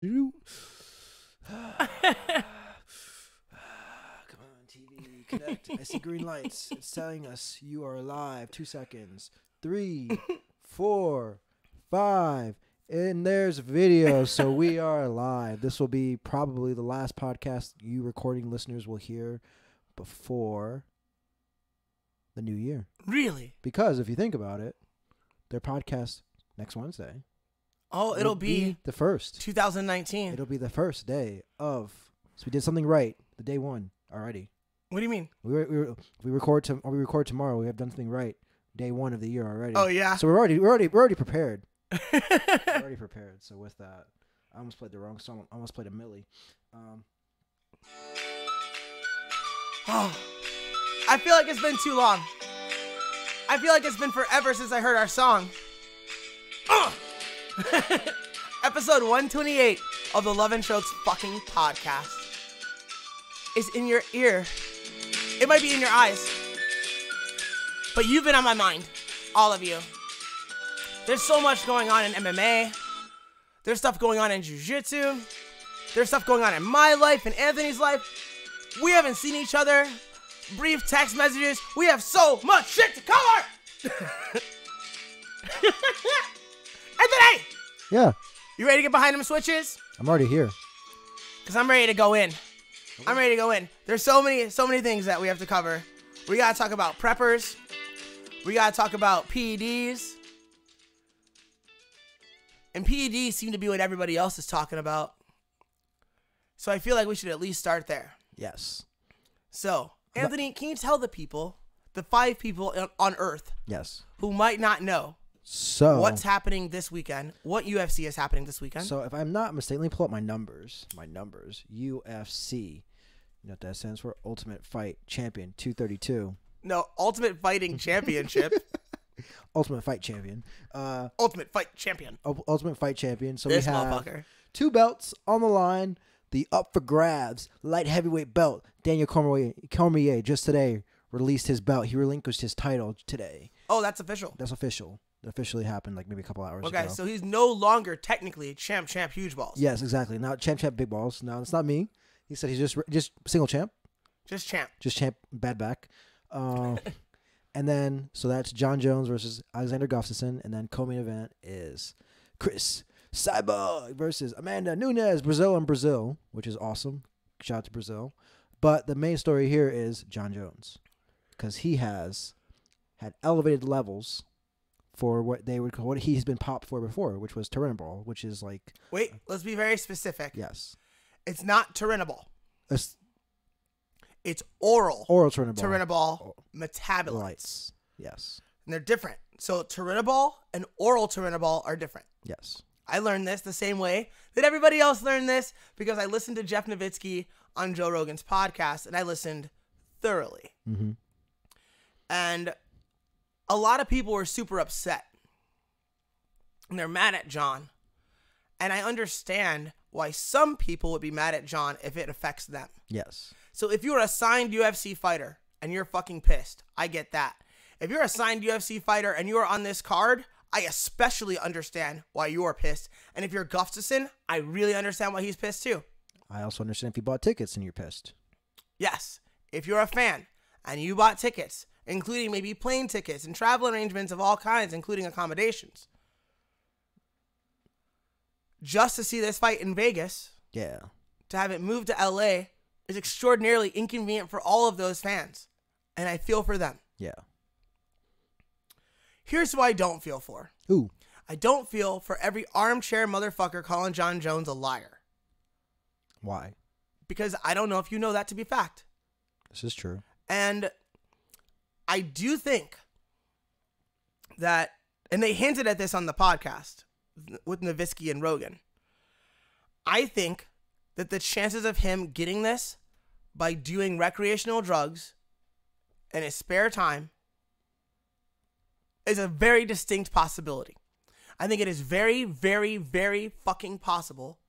Come on, TV, connect. I see green lights. It's telling us you are alive. 2 seconds. 3, 4, 5. And there's video, so we are live. This will be probably the last podcast you recording listeners will hear before the new year. Really? Because if you think about it, their podcast next Wednesday. Oh, it'll be the first. 2019. It'll be the first day of. So we did something right. The day one already. What do you mean? We record tomorrow. We have done something right. Day one of the year already. Oh yeah. So we're already prepared. We're already prepared. So with that, I almost played the wrong song. I almost played a Millie. Oh, I feel like it's been too long. I feel like it's been forever since I heard our song. Episode 128 of the Love and Strokes fucking podcast is in your ear. It might be in your eyes, but you've been on my mind, all of you. There's so much going on in MMA. There's stuff going on in jiu-jitsu. There's stuff going on in my life and Anthony's life. We haven't seen each other. Brief text messages. We have so much shit to cover. Anthony! Yeah. You ready to get behind them switches? I'm already here. Because I'm ready to go in. I'm ready to go in. There's so many things that we have to cover. We got to talk about preppers. We got to talk about PEDs. And PEDs seem to be what everybody else is talking about. So I feel like we should at least start there. Yes. So, Anthony, can you tell the people, the 5 people on Earth, Yes. who might not know So what's happening this weekend, what UFC is happening this weekend? So if I'm not mistaken, let me pull up my numbers. UFC. You know what that stands for? Ultimate Fight Champion 232. No, Ultimate Fighting Championship. Ultimate Fight Champion. Ultimate Fight Champion. Ultimate Fight Champion. So This we have motherfucker. 2 belts on the line. The up for grabs light heavyweight belt. Daniel Cormier just today released his belt. He relinquished his title today. Oh, that's official. That's official. It officially happened like maybe a couple hours ago. Okay, so he's no longer technically champ huge balls. Yes, exactly. Now champ big balls. No, it's not me. He said he's just single champ. Just champ. Just champ bad back. And then, so that's John Jones versus Alexander Gustafsson. And then co-main event is Chris Cyborg versus Amanda Nunes, Brazil, which is awesome. Shout out to Brazil. But the main story here is John Jones, because he has had elevated levels for what he's been popped for before, which was Turinabol, which is like... Wait, let's be very specific. Yes. It's not Turinabol. It's oral. Oral Turinabol. Turinabol metabolites. Yes. And they're different. So Turinabol and oral Turinabol are different. Yes. I learned this the same way that everybody else learned this, because I listened to Jeff Nowitzki on Joe Rogan's podcast, and I listened thoroughly. Mm-hmm. And a lot of people were super upset. And they're mad at John. And I understand why some people would be mad at John if it affects them. Yes. So if you're a signed UFC fighter and you're fucking pissed, I get that. If you're a signed UFC fighter and you are on this card, I especially understand why you're pissed. And if you're Gustafsson, I really understand why he's pissed too. I also understand if you bought tickets and you're pissed. Yes. If you're a fan and you bought tickets, including maybe plane tickets and travel arrangements of all kinds, including accommodations, just to see this fight in Vegas, Yeah. to have it moved to LA, is extraordinarily inconvenient for all of those fans. And I feel for them. Yeah. Here's who I don't feel for. Ooh. I don't feel for every armchair motherfucker calling John Jones a liar. Why? Because I don't know if you know that to be fact. This is true. And I do think that, and they hinted at this on the podcast with Nowitzki and Rogan, I think that the chances of him getting this by doing recreational drugs in his spare time is a very distinct possibility. I think it is very, very, very fucking possible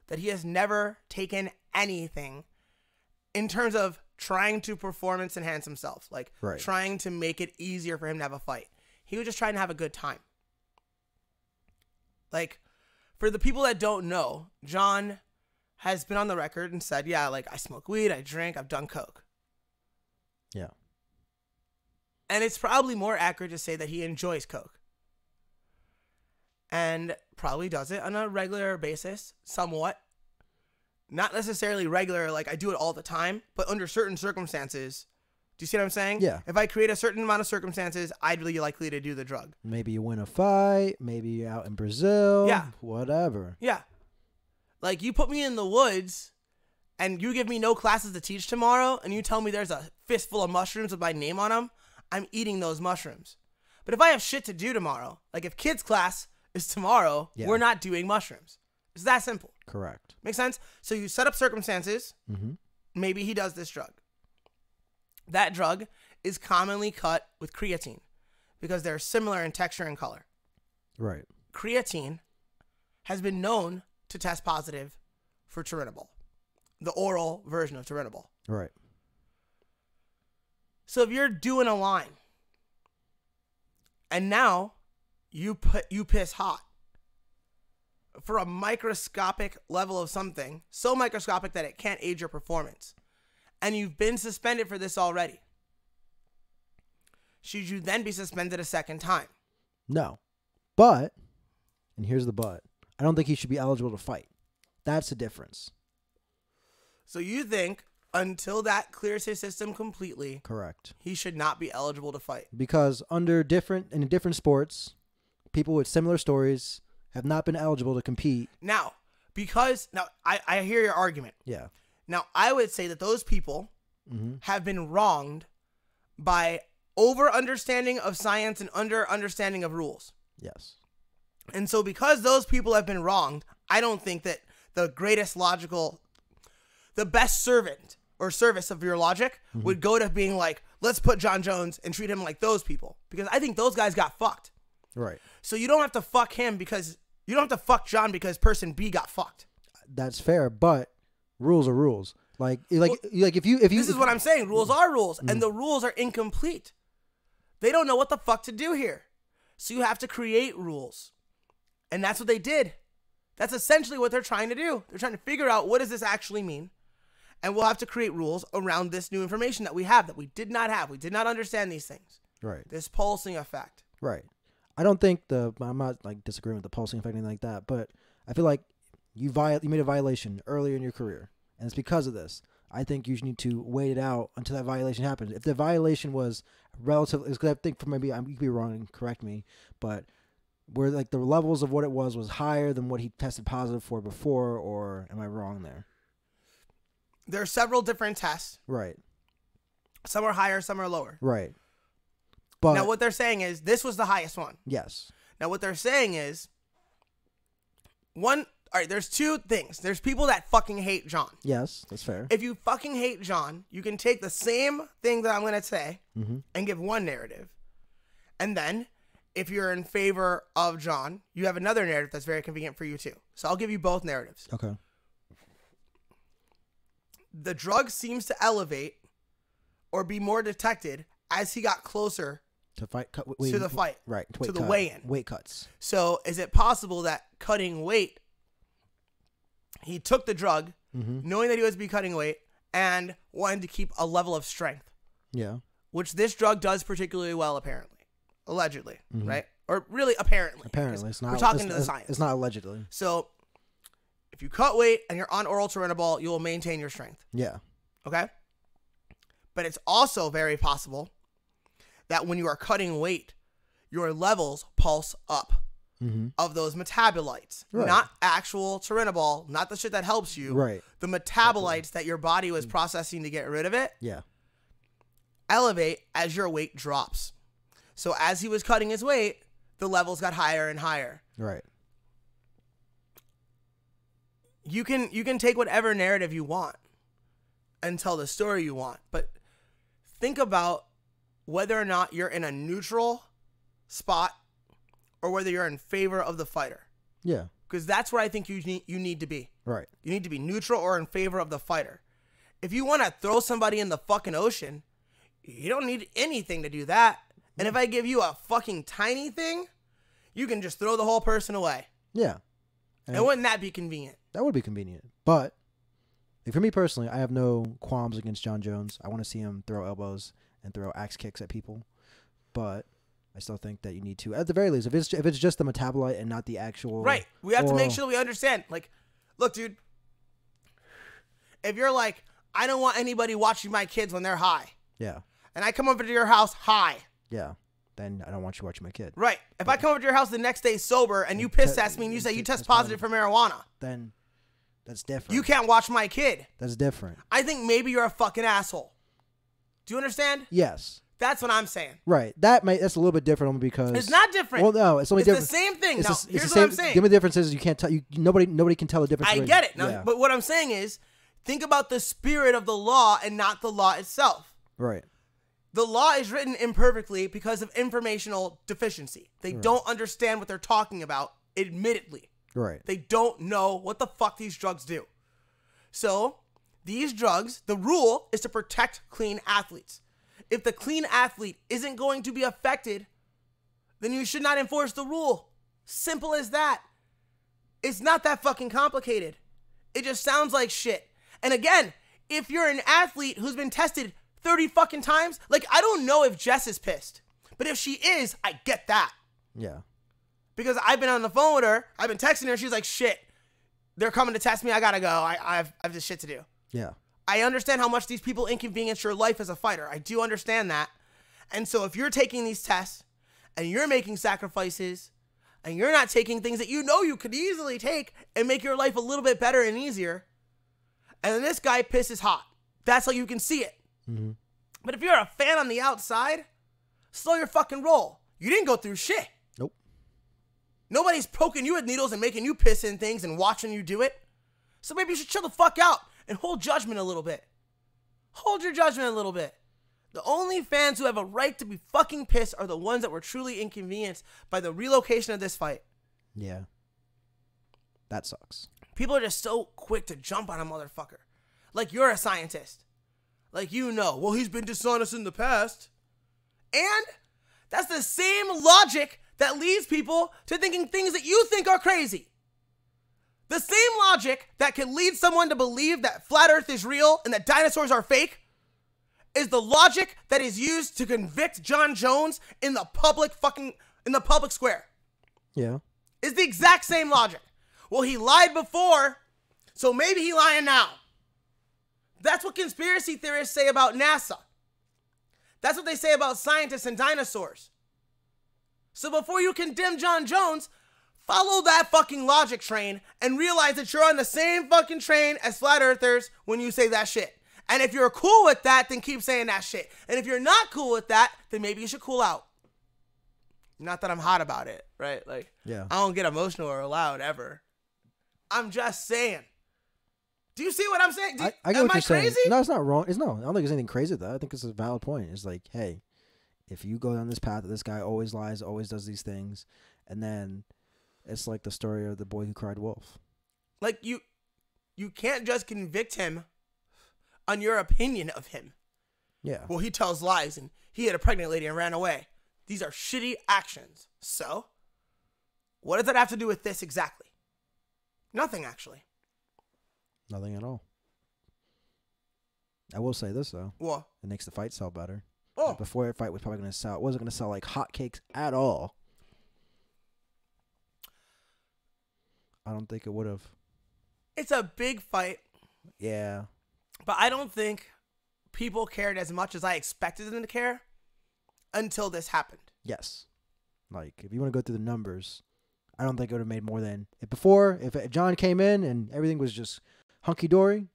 that he has never taken anything in terms of trying to performance enhance himself, like trying to make it easier for him to have a fight. He was just trying to have a good time. Like, for the people that don't know, John has been on the record and said, yeah, like I smoke weed, I drink, I've done coke. Yeah. And it's probably more accurate to say that he enjoys coke. And probably does it on a regular basis, somewhat. Not necessarily regular, like I do it all the time, but under certain circumstances. Do you see what I'm saying? Yeah. If I create a certain amount of circumstances, I'd be likely to do the drug. Maybe you win a fight. Maybe you're out in Brazil. Yeah. Whatever. Yeah. Like you put me in the woods and you give me no classes to teach tomorrow and you tell me there's a fistful of mushrooms with my name on them, I'm eating those mushrooms. But if I have shit to do tomorrow, like if kids class is tomorrow, Yeah. we're not doing mushrooms. It's that simple. Correct. Make sense? So you set up circumstances. Mm-hmm. Maybe he does this drug. That drug is commonly cut with creatine because they're similar in texture and color. Right. Creatine has been known to test positive for turinabol, the oral version of turinabol. Right. So if you're doing a line and now you piss hot for a microscopic level of something, so microscopic that it can't aid your performance, and you've been suspended for this already, should you then be suspended a second time? No. But, and here's the but, I don't think he should be eligible to fight. That's the difference. So you think until that clears his system completely, Correct. he should not be eligible to fight? Because in different sports, people with similar stories have not been eligible to compete. Now, I hear your argument. Yeah. Now, I would say that those people have been wronged by over understanding of science and under understanding of rules. Yes. And so because those people have been wronged, I don't think that the best servant or service of your logic would go to being like, let's put John Jones and treat him like those people. Because I think those guys got fucked. Right. So you don't have to fuck him because you don't have to fuck John because person B got fucked. That's fair, but rules are rules. Like if you This is what I'm saying. Rules are rules, and the rules are incomplete. They don't know what the fuck to do here. So you have to create rules. And that's what they did. That's essentially what they're trying to do. They're trying to figure out what does this actually mean. And we'll have to create rules around this new information that we have that we did not have. We did not understand these things. Right. This pulsing effect. Right. I don't think I'm not like disagreeing with the pulsing effect or anything like that, but I feel like you made a violation earlier in your career, and it's because of this. I think you need to wait it out until that violation happens. If the violation was relatively, because I think maybe you could be wrong and correct me, but where like the levels of what it was higher than what he tested positive for before, or am I wrong there? There are several different tests. Right. Some are higher, some are lower. Right. But now what they're saying is this was the highest one. Yes. Now what they're saying is there's two things. There's people that fucking hate John. Yes, that's fair. If you fucking hate John, you can take the same thing that I'm going to say and give one narrative. And then if you're in favor of John, you have another narrative that's very convenient for you too. So I'll give you both narratives. Okay. The drug seems to elevate or be more detected as he got closer to the fight. Right. To the weigh-in. Weight cuts. So is it possible that cutting weight, he took the drug knowing that he was be cutting weight and wanted to keep a level of strength? Yeah. Which this drug does particularly well, apparently. Allegedly, right? Or really apparently. Apparently. It's not, we're talking to the science. It's not allegedly. So if you cut weight and you're on oral turinabol, you will maintain your strength. Yeah. Okay? But it's also very possible that when you are cutting weight, your levels pulse up of those metabolites. Right. Not actual turinabol, not the shit that helps you. Right. The metabolites that your body was processing to get rid of it Yeah. elevate as your weight drops. So as he was cutting his weight, the levels got higher and higher. Right. You can take whatever narrative you want and tell the story you want, but think about whether or not you're in a neutral spot or whether you're in favor of the fighter. Yeah. Because that's where I think you need to be. Right. You need to be neutral or in favor of the fighter. If you want to throw somebody in the fucking ocean, you don't need anything to do that. And if I give you a fucking tiny thing, you can just throw the whole person away. Yeah. And wouldn't that be convenient? That would be convenient. But like, for me personally, I have no qualms against John Jones. I want to see him throw elbows and throw axe kicks at people. But I still think that you need to, at the very least, if it's just the metabolite and not the actual... Right. We have to make sure we understand. Like, look, dude, if you're like, I don't want anybody watching my kids when they're high. Yeah. And I come over to your house high. Yeah. Then I don't want you watching my kid. Right. If I come over to your house the next day sober and you piss test me and you say you test positive for marijuana. Then that's different. You can't watch my kid. That's different. I think maybe you're a fucking asshole. Do you understand? Yes. That's what I'm saying. Right. That's a little bit different only because... It's not different. Well, no, it's only different. It's the same thing. No, here's what I'm saying. The only difference is you can't tell... Nobody can tell the difference. I get it. No, but what I'm saying is, think about the spirit of the law and not the law itself. Right. The law is written imperfectly because of informational deficiency. They don't understand what they're talking about, admittedly. Right. They don't know what the fuck these drugs do. So, these drugs, the rule is to protect clean athletes. If the clean athlete isn't going to be affected, then you should not enforce the rule. Simple as that. It's not that fucking complicated. It just sounds like shit. And again, if you're an athlete who's been tested 30 fucking times, like, I don't know if Jess is pissed, but if she is, I get that. Yeah. Because I've been on the phone with her, I've been texting her, she's like, shit, they're coming to test me, I gotta go, I have this shit to do. Yeah. I understand how much these people inconvenience your life as a fighter. I do understand that. And so if you're taking these tests and you're making sacrifices and you're not taking things that you know you could easily take and make your life a little bit better and easier, and then this guy pisses hot, that's how you can see it. Mm-hmm. But if you're a fan on the outside, slow your fucking roll. You didn't go through shit. Nope. Nobody's poking you with needles and making you piss in things and watching you do it. So maybe you should chill the fuck out and hold judgment a little bit. Hold your judgment a little bit. The only fans who have a right to be fucking pissed are the ones that were truly inconvenienced by the relocation of this fight. Yeah. That sucks. People are just so quick to jump on a motherfucker. Like you're a scientist. Like you know, well, he's been dishonest in the past. And that's the same logic that leads people to thinking things that you think are crazy. The same logic that can lead someone to believe that flat earth is real and that dinosaurs are fake is the logic that is used to convict John Jones in the public square. Yeah. It's the exact same logic. Well, he lied before, so maybe he's lying now. That's what conspiracy theorists say about NASA. That's what they say about scientists and dinosaurs. So before you condemn John Jones, follow that fucking logic train and realize that you're on the same fucking train as flat earthers when you say that shit. And if you're cool with that, then keep saying that shit. And if you're not cool with that, then maybe you should cool out. Not that I'm hot about it, right? Like, yeah. I don't get emotional or loud ever. I'm just saying. Do you see what I'm saying? I get what you're saying. Crazy? No, it's not wrong. I don't think there's anything crazy with that. I think it's a valid point. It's like, hey, if you go down this path that this guy always lies, always does these things, and then it's like the story of the boy who cried wolf. Like, you can't just convict him on your opinion of him. Yeah. Well, he tells lies, and he had a pregnant lady and ran away. These are shitty actions. So, what does that have to do with this exactly? Nothing, actually. Nothing at all. I will say this, though. What? It makes the fight sell better. Oh. Like before, the fight was probably going to sell. It wasn't going to sell like hotcakes at all. I don't think it would have. It's a big fight. Yeah. But I don't think people cared as much as I expected them to care until this happened. Yes. Like, if you want to go through the numbers, I don't think it would have made more than... If John came in and everything was just hunky-dory,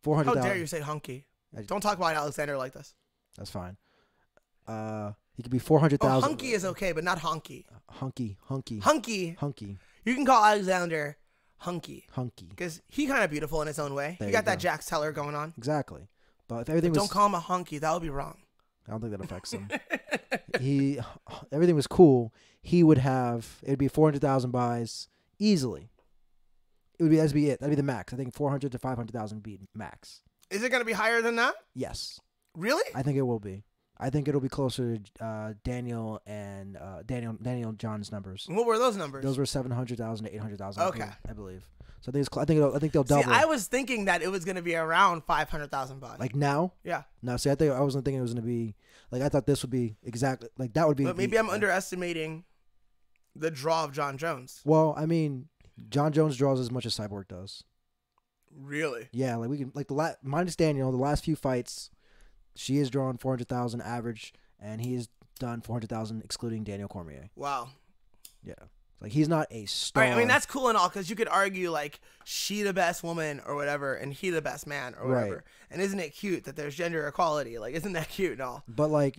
400,000. How dare you say hunky? Don't talk about Alexander like this. That's fine. He could be 400,000. Oh, hunky is okay, but not honky. Hunky. Hunky. You can call Alexander hunky. Hunky. Because he kind of beautiful in his own way. He got that Jax Teller going on. Exactly. But if everything was... Don't call him a hunky. That would be wrong. I don't think that affects him. Everything was cool. He would have... It'd be 400,000 buys easily. That'd be it. That'd be the max. I think 400 to 500,000 would be max. Is it going to be higher than that? Yes. Really? I think it will be. I think it'll be closer to Daniel and Daniel John's numbers. What were those numbers? Those were 700,000 to 800,000. Okay. I believe. So I think I think they'll double. See, I was thinking that it was gonna be around 500,000 bucks. Like now? Yeah. No, see, I wasn't thinking it was gonna be like I thought this would be exactly like that would be. But maybe I'm underestimating the draw of John Jones. Well, I mean, John Jones draws as much as Cyborg does. Really? Yeah, like we can like minus Daniel, the last few fights, she is drawing 400,000 average, and he has done 400,000 excluding Daniel Cormier. Wow. Yeah, like he's not a star. All right, I mean that's cool and all because you could argue like she the best woman or whatever, and he the best man or whatever. Right. And isn't it cute that there's gender equality? Like, isn't that cute and all? But like,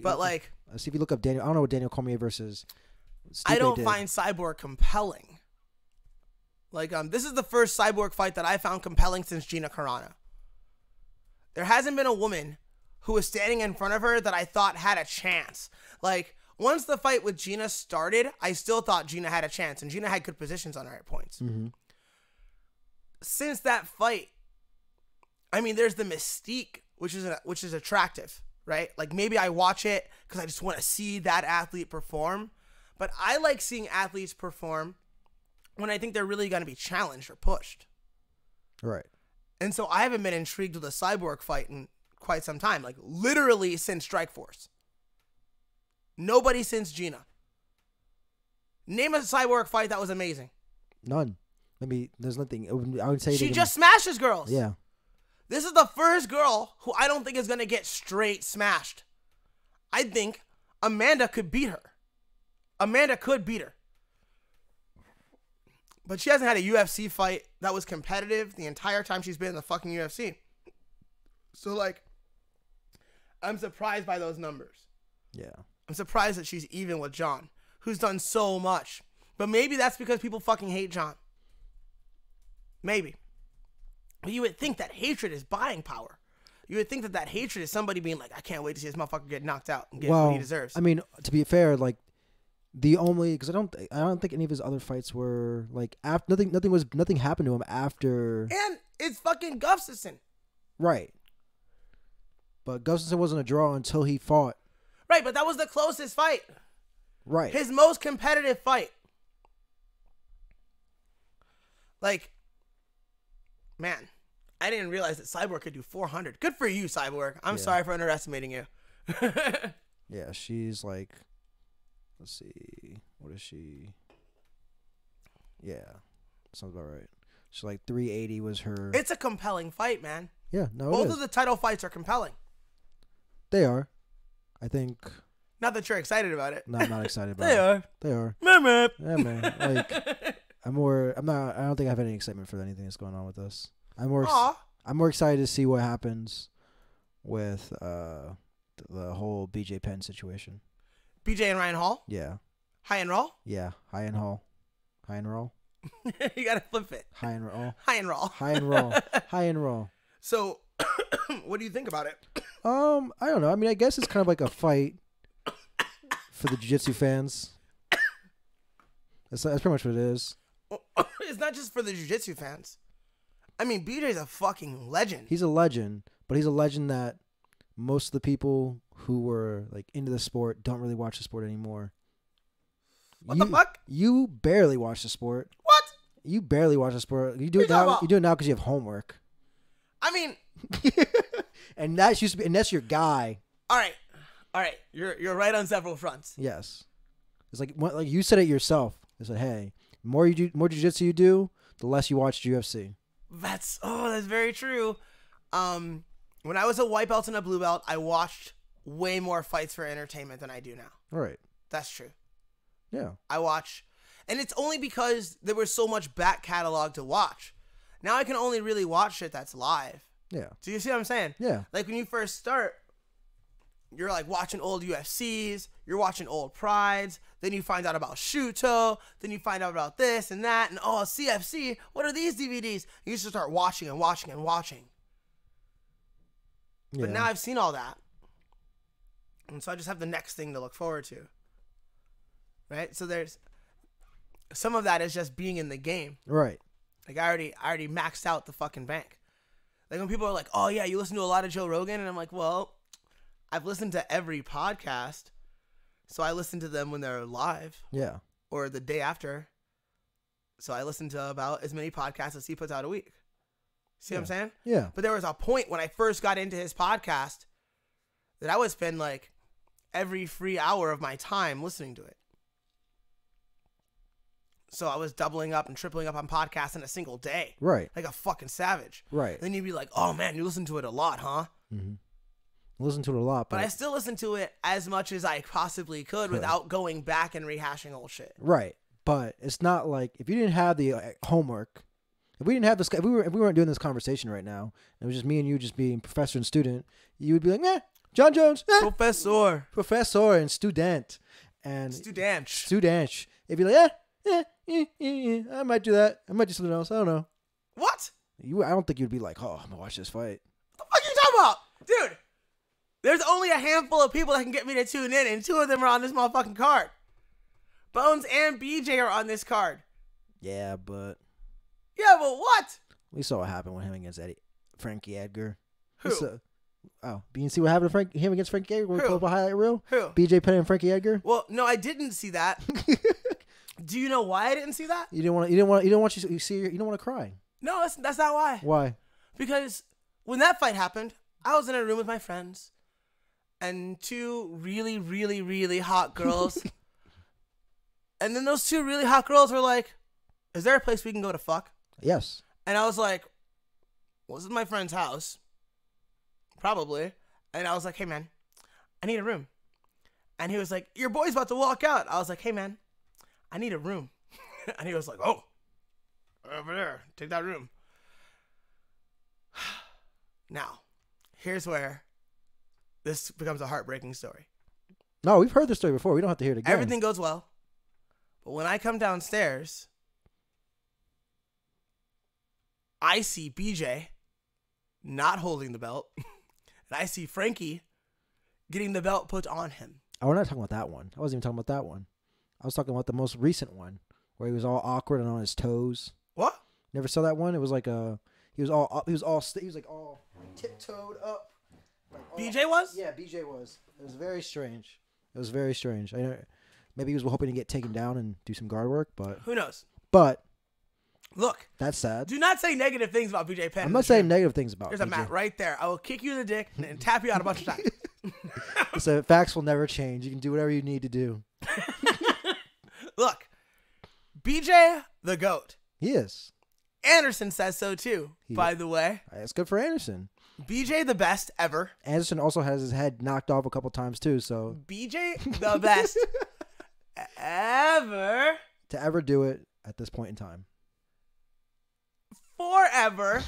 see if you look up Daniel. I don't know what Daniel Cormier versus. I don't did. find Cyborg compelling. Like, this is the first Cyborg fight that I found compelling since Gina Carano. There hasn't been a woman who was standing in front of her that I thought had a chance. Like, once the fight with Gina started, I still thought Gina had a chance, and Gina had good positions on her at points. Mm-hmm. Since that fight, I mean, there's the mystique, which is attractive, right? Like, maybe I watch it because I just want to see that athlete perform. But I like seeing athletes perform when I think they're really going to be challenged or pushed. Right. And so I haven't been intrigued with a Cyborg fight in quite some time. Like, literally since Strikeforce. Nobody since Gina. Name a Cyborg fight that was amazing. None. There's nothing. I would say she just smashes girls. Yeah. This is the first girl who I don't think is going to get straight smashed. I think Amanda could beat her. Amanda could beat her. But she hasn't had a UFC fight that was competitive the entire time she's been in the fucking UFC. So, like, I'm surprised by those numbers. Yeah. I'm surprised that she's even with John, who's done so much. But maybe that's because people fucking hate John. Maybe. But you would think that hatred is buying power. You would think that hatred is somebody being like, I can't wait to see this motherfucker get knocked out and get what he deserves. I mean, to be fair, like, because I don't think any of his other fights were like after nothing happened to him after. And it's fucking Gustafsson. Right. But Gustafsson wasn't a draw until he fought. Right, but that was the closest fight. Right. His most competitive fight. Like, man, I didn't realize that Cyborg could do 400. Good for you, Cyborg. I'm sorry for underestimating you. Yeah, she's like. Let's see. What is she? Yeah. Sounds about right. She's like 380 was her. It's a compelling fight, man. Yeah, no, Both of the title fights are compelling. They are. I think. Not that you're excited about it. No, I'm not excited about They it. are. They are. Meh. Yeah, man. Like, I don't think I have any excitement for anything that's going on with this. I'm more excited to see what happens with the whole BJ Penn situation. BJ and Ryan Hall? Yeah. High and roll? Yeah. High and roll. You gotta flip it. High and roll. High and roll. High and roll. High and roll. So, what do you think about it? I don't know. I mean, I guess it's kind of like a fight for the jiu-jitsu fans. That's pretty much what it is. It's not just for the jiu-jitsu fans. I mean, BJ's a fucking legend. He's a legend, but he's a legend that most of the people who were like into the sport don't really watch the sport anymore. What the fuck? You barely watch the sport. What? You barely watch the sport. You do it now. You do it now because you have homework. I mean, and that's your guy. All right. You're right on several fronts. Yes, it's like you said it yourself. It's like, hey, more jiu-jitsu you do, the less you watch UFC. That's very true. When I was a white belt and a blue belt, I watched way more fights for entertainment than I do now. Right. That's true. Yeah. I watch, and it's only because there was so much back catalog to watch. Now I can only really watch shit that's live. Yeah. Do you see what I'm saying? Yeah. Like when you first start, you're like watching old UFCs, you're watching old Prides, then you find out about Shuto, then you find out about this and that, and CFC, what are these DVDs? You just start watching and watching and watching. Yeah. But now I've seen all that. And so I just have the next thing to look forward to. Right? So there's some of that is just being in the game. Right. Like I already maxed out the fucking bank. Like when people are like, "Oh yeah, you listen to a lot of Joe Rogan," and I'm like, "Well, I've listened to every podcast, so I listen to them when they're live Yeah. or the day after. So I listen to about as many podcasts as he puts out a week. See what I'm saying? Yeah. But there was a point when I first got into his podcast that I would spend like every free hour of my time listening to it. So I was doubling up and tripling up on podcasts in a single day. Right. Like a fucking savage. Right. Then you'd be like, oh man, you listen to it a lot, huh? Mm-hmm. Listen to it a lot, But I still listen to it as much as I possibly could without going back and rehashing old shit. Right. But it's not like if you didn't have the homework, if we didn't have this, if we weren't doing this conversation right now, and it was just me and you just being professor and student, you would be like, John Jones, professor and student, and student. It'd be like, I might do that. I might do something else. I don't know. What? I don't think you'd be like, oh, I'm gonna watch this fight. What the fuck are you talking about, dude? There's only a handful of people that can get me to tune in, and two of them are on this motherfucking card. Bones and BJ are on this card. Yeah, but what? We saw what happened with him against Frankie Edgar. Who? You didn't see what happened to him against Frankie Edgar? When we pulled up a highlight reel? Who? BJ Penn and Frankie Edgar. Well, no, I didn't see that. Do you know why I didn't see that? You don't want to cry. No, that's not why. Why? Because when that fight happened, I was in a room with my friends, and two really, really, really hot girls. And then those two really hot girls were like, is there a place we can go to fuck? Yes. And I was like, well, this is my friend's house. Probably. And I was like, hey, man, I need a room. And he was like, your boy's about to walk out. I was like, hey, man, I need a room. And he was like, oh, over there. Take that room. Now, here's where this becomes a heartbreaking story. No, we've heard this story before. We don't have to hear it again. Everything goes well. But when I come downstairs, I see BJ not holding the belt. And I see Frankie getting the belt put on him. Oh, we're not talking about that one. I wasn't even talking about that one. I was talking about the most recent one where he was all awkward and on his toes. What? Never saw that one? It was like he was like all tiptoed up. BJ was? Yeah, BJ was. It was very strange. Maybe he was hoping to get taken down and do some guard work, but who knows? But look, that's sad. Do not say negative things about BJ Penn. I'm not saying negative things about. There's BJ. a mat right there. I will kick you in the dick and tap you out a bunch of times. So facts will never change. You can do whatever you need to do. Look, BJ the GOAT. He is. Anderson says so too. By the way, it's good for Anderson. BJ the best ever. Anderson also has his head knocked off a couple times too. So BJ the best ever to ever do it at this point in time. Forever.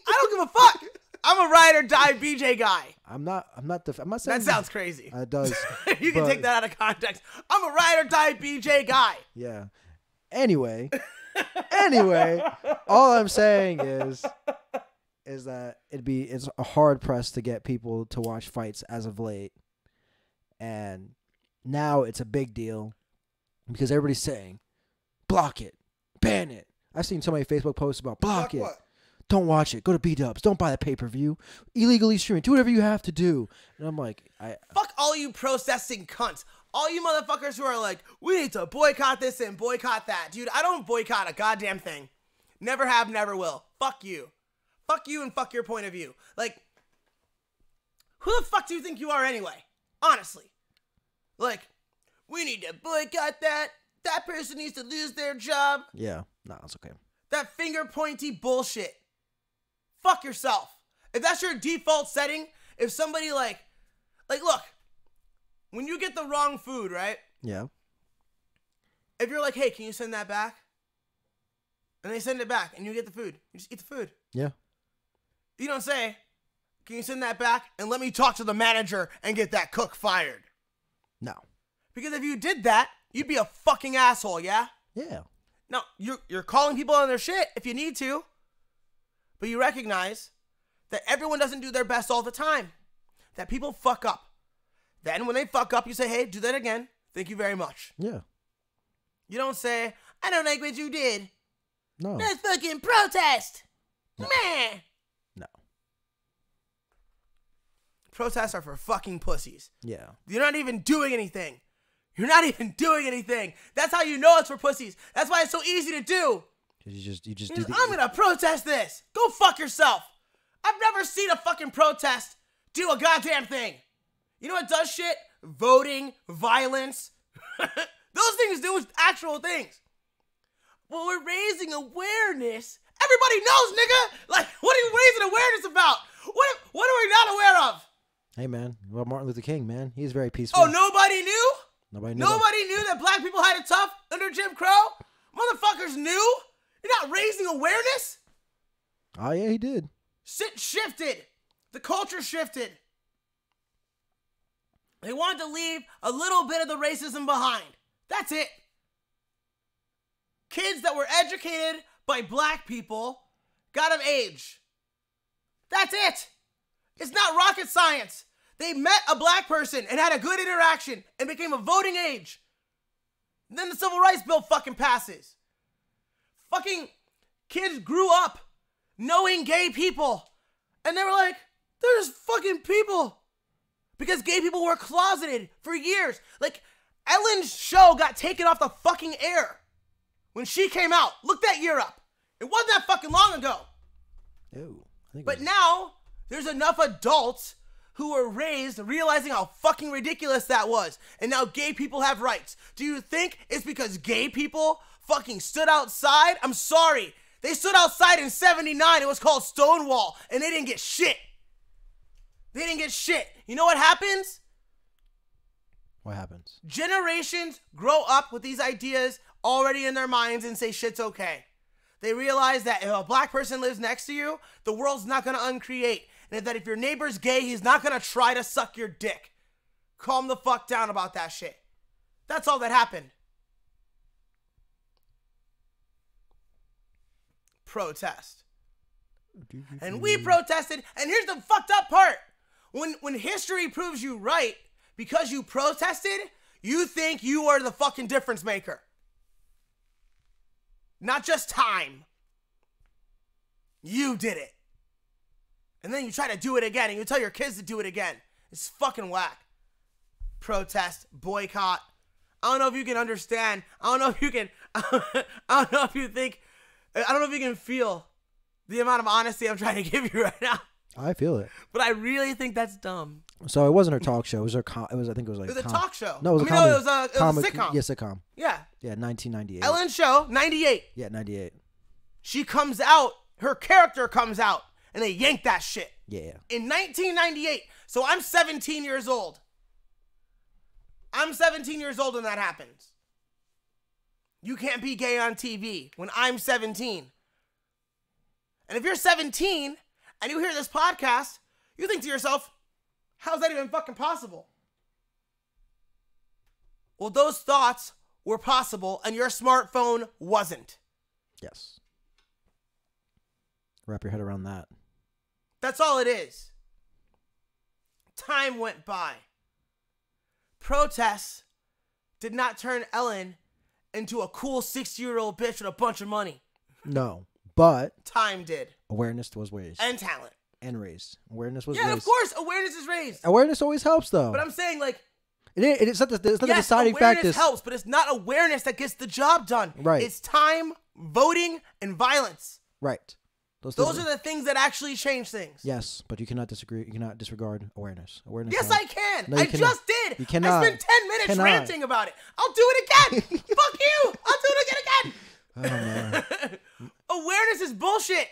I don't give a fuck. I'm a ride or die BJ guy. I'm not saying that sounds crazy. It does. You can take that out of context. I'm a ride or die BJ guy. Yeah. Anyway, all I'm saying is that it's a hard press to get people to watch fights as of late, and now it's a big deal because everybody's saying, block it, ban it. I've seen so many Facebook posts about block it. What? Don't watch it. Go to B-dubs. Don't buy the pay-per-view. Illegally stream it. Do whatever you have to do. And I'm like, fuck all you protesting cunts. All you motherfuckers who are like, we need to boycott this and boycott that. Dude, I don't boycott a goddamn thing. Never have, never will. Fuck you. Fuck you and fuck your point of view. Like, who the fuck do you think you are anyway? Honestly. Like, we need to boycott that. That person needs to lose their job. Yeah. No, it's okay. That finger pointy bullshit. Fuck yourself. If that's your default setting, if somebody like look, when you get the wrong food, right? Yeah. If you're like, hey, can you send that back? And they send it back and you get the food. You just eat the food. Yeah. You don't say, can you send that back and let me talk to the manager and get that cook fired? No. Because if you did that, you'd be a fucking asshole, yeah? Yeah. No, you're calling people on their shit if you need to. But you recognize that everyone doesn't do their best all the time. That people fuck up. Then when they fuck up, you say, hey, do that again. Thank you very much. Yeah. You don't say, I don't like what you did. No. Let's fucking protest. No. Meh. No. protests are for fucking pussies. Yeah. You're not even doing anything. You're not even doing anything. That's how you know it's for pussies. That's why it's so easy to do. You just do the. I'm gonna protest this. Go fuck yourself. I've never seen a fucking protest do a goddamn thing. You know what does shit? Voting, violence. Those things do actual things. Well, we're raising awareness. Everybody knows, nigga. Like, what are you raising awareness about? What are we not aware of? Hey, man. Well, Martin Luther King, man. He's very peaceful. Oh, nobody knew? Nobody knew. Nobody knew that black people had it tough under Jim Crow? Motherfuckers knew? You're not raising awareness? Oh, yeah, he did. Shit shifted. The culture shifted. They wanted to leave a little bit of the racism behind. That's it. Kids that were educated by black people got of age. That's it. It's not rocket science. They met a black person and had a good interaction and became of voting age. Then the Civil Rights Bill fucking passes. Fucking kids grew up knowing gay people. And they were like, they're just fucking people. Because gay people were closeted for years. Like, Ellen's show got taken off the fucking air when she came out. Look that year up. It wasn't that fucking long ago. Ew, But now, there's enough adults who were raised realizing how fucking ridiculous that was. And now gay people have rights. Do you think it's because gay people fucking stood outside? I'm sorry. They stood outside in 79. It was called Stonewall. And they didn't get shit. They didn't get shit. You know what happens? What happens? Generations grow up with these ideas already in their minds and say shit's okay. They realize that if a black person lives next to you, the world's not going to uncreate. And that if your neighbor's gay, he's not going to try to suck your dick. Calm the fuck down about that shit. That's all that happened. Protest. And we protested. And here's the fucked up part. When history proves you right, because you protested, you think you are the fucking difference maker. Not just time. You did it. And then you try to do it again, and you tell your kids to do it again. It's fucking whack. Protest, boycott. I don't know if you can understand. I don't know if you can. I don't know if you think. I don't know if you can feel the amount of honesty I'm trying to give you right now. I feel it. But I really think that's dumb. So it wasn't her talk show. It was her. I think it was like. It was a talk show. No, it was a no, comedy. it was a sitcom. Yeah, sitcom. Yeah. Yeah, 1998. Ellen's show, 98. Yeah, 98. She comes out. Her character comes out. And they yanked that shit. Yeah. In 1998. So I'm 17 years old. I'm 17 years old when that happens. You can't be gay on TV when I'm 17. And if you're 17 and you hear this podcast, you think to yourself, how's that even fucking possible? Well, those thoughts were possible and your smartphone wasn't. Yes. Wrap your head around that. That's all it is. Time went by. Protests did not turn Ellen into a cool 60-year-old bitch with a bunch of money. No, but Time did. awareness was raised. And talent. And raised. Awareness was raised. Yeah, of course, awareness is raised. Awareness always helps, though. But I'm saying, like, it's not the yes, deciding awareness factor. helps, but it's not awareness that gets the job done. Right. It's time, voting, and violence. Right. Those are the things that actually change things. Yes, but you cannot disagree. You cannot disregard awareness. Awareness. Yes, I can. No, you I cannot. just did. You cannot. I spent 10 minutes Cannot. ranting about it. I'll do it again. Fuck you. I'll do it again. Oh, man. Awareness is bullshit.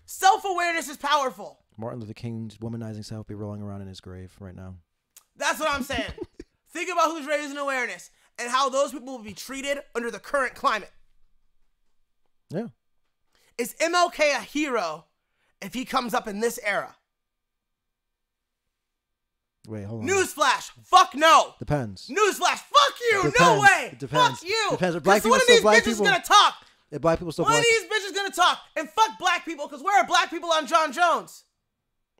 Self-awareness is powerful. Martin Luther King's womanizing self be rolling around in his grave right now. That's what I'm saying. Think about who's raising awareness and how those people will be treated under the current climate. Yeah. Is MLK a hero if he comes up in this era? Wait, hold on. Newsflash. Fuck no. Depends. Newsflash. Fuck you. No Depends. way. It depends. Fuck you. Depends. Black Because one of people these still black bitches is people. going to talk. If black people still One black, of these bitches is going to talk. And fuck black people because where are black people on John Jones?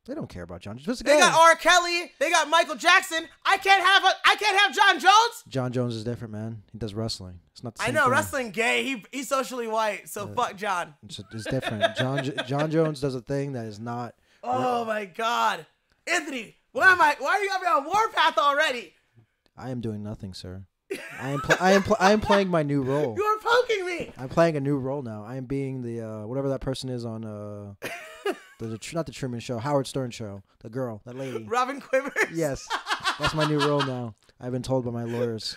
they don't care about John. Just They again, got R. Kelly. They got Michael Jackson. I can't have John Jones. John Jones is different, man. He does wrestling. It's not the I same know, thing. wrestling gay. He's socially white, so fuck John. It's different. John Jones does a thing that is not. Oh my God. Anthony, Why are you on warpath already? I am doing nothing, sir. I am playing my new role. You are poking me. I'm playing a new role now. I am being the whatever that person is on not the Truman Show, Howard Stern show. The girl, that lady. Robin Quivers. Yes, that's my new role now. I've been told by my lawyers.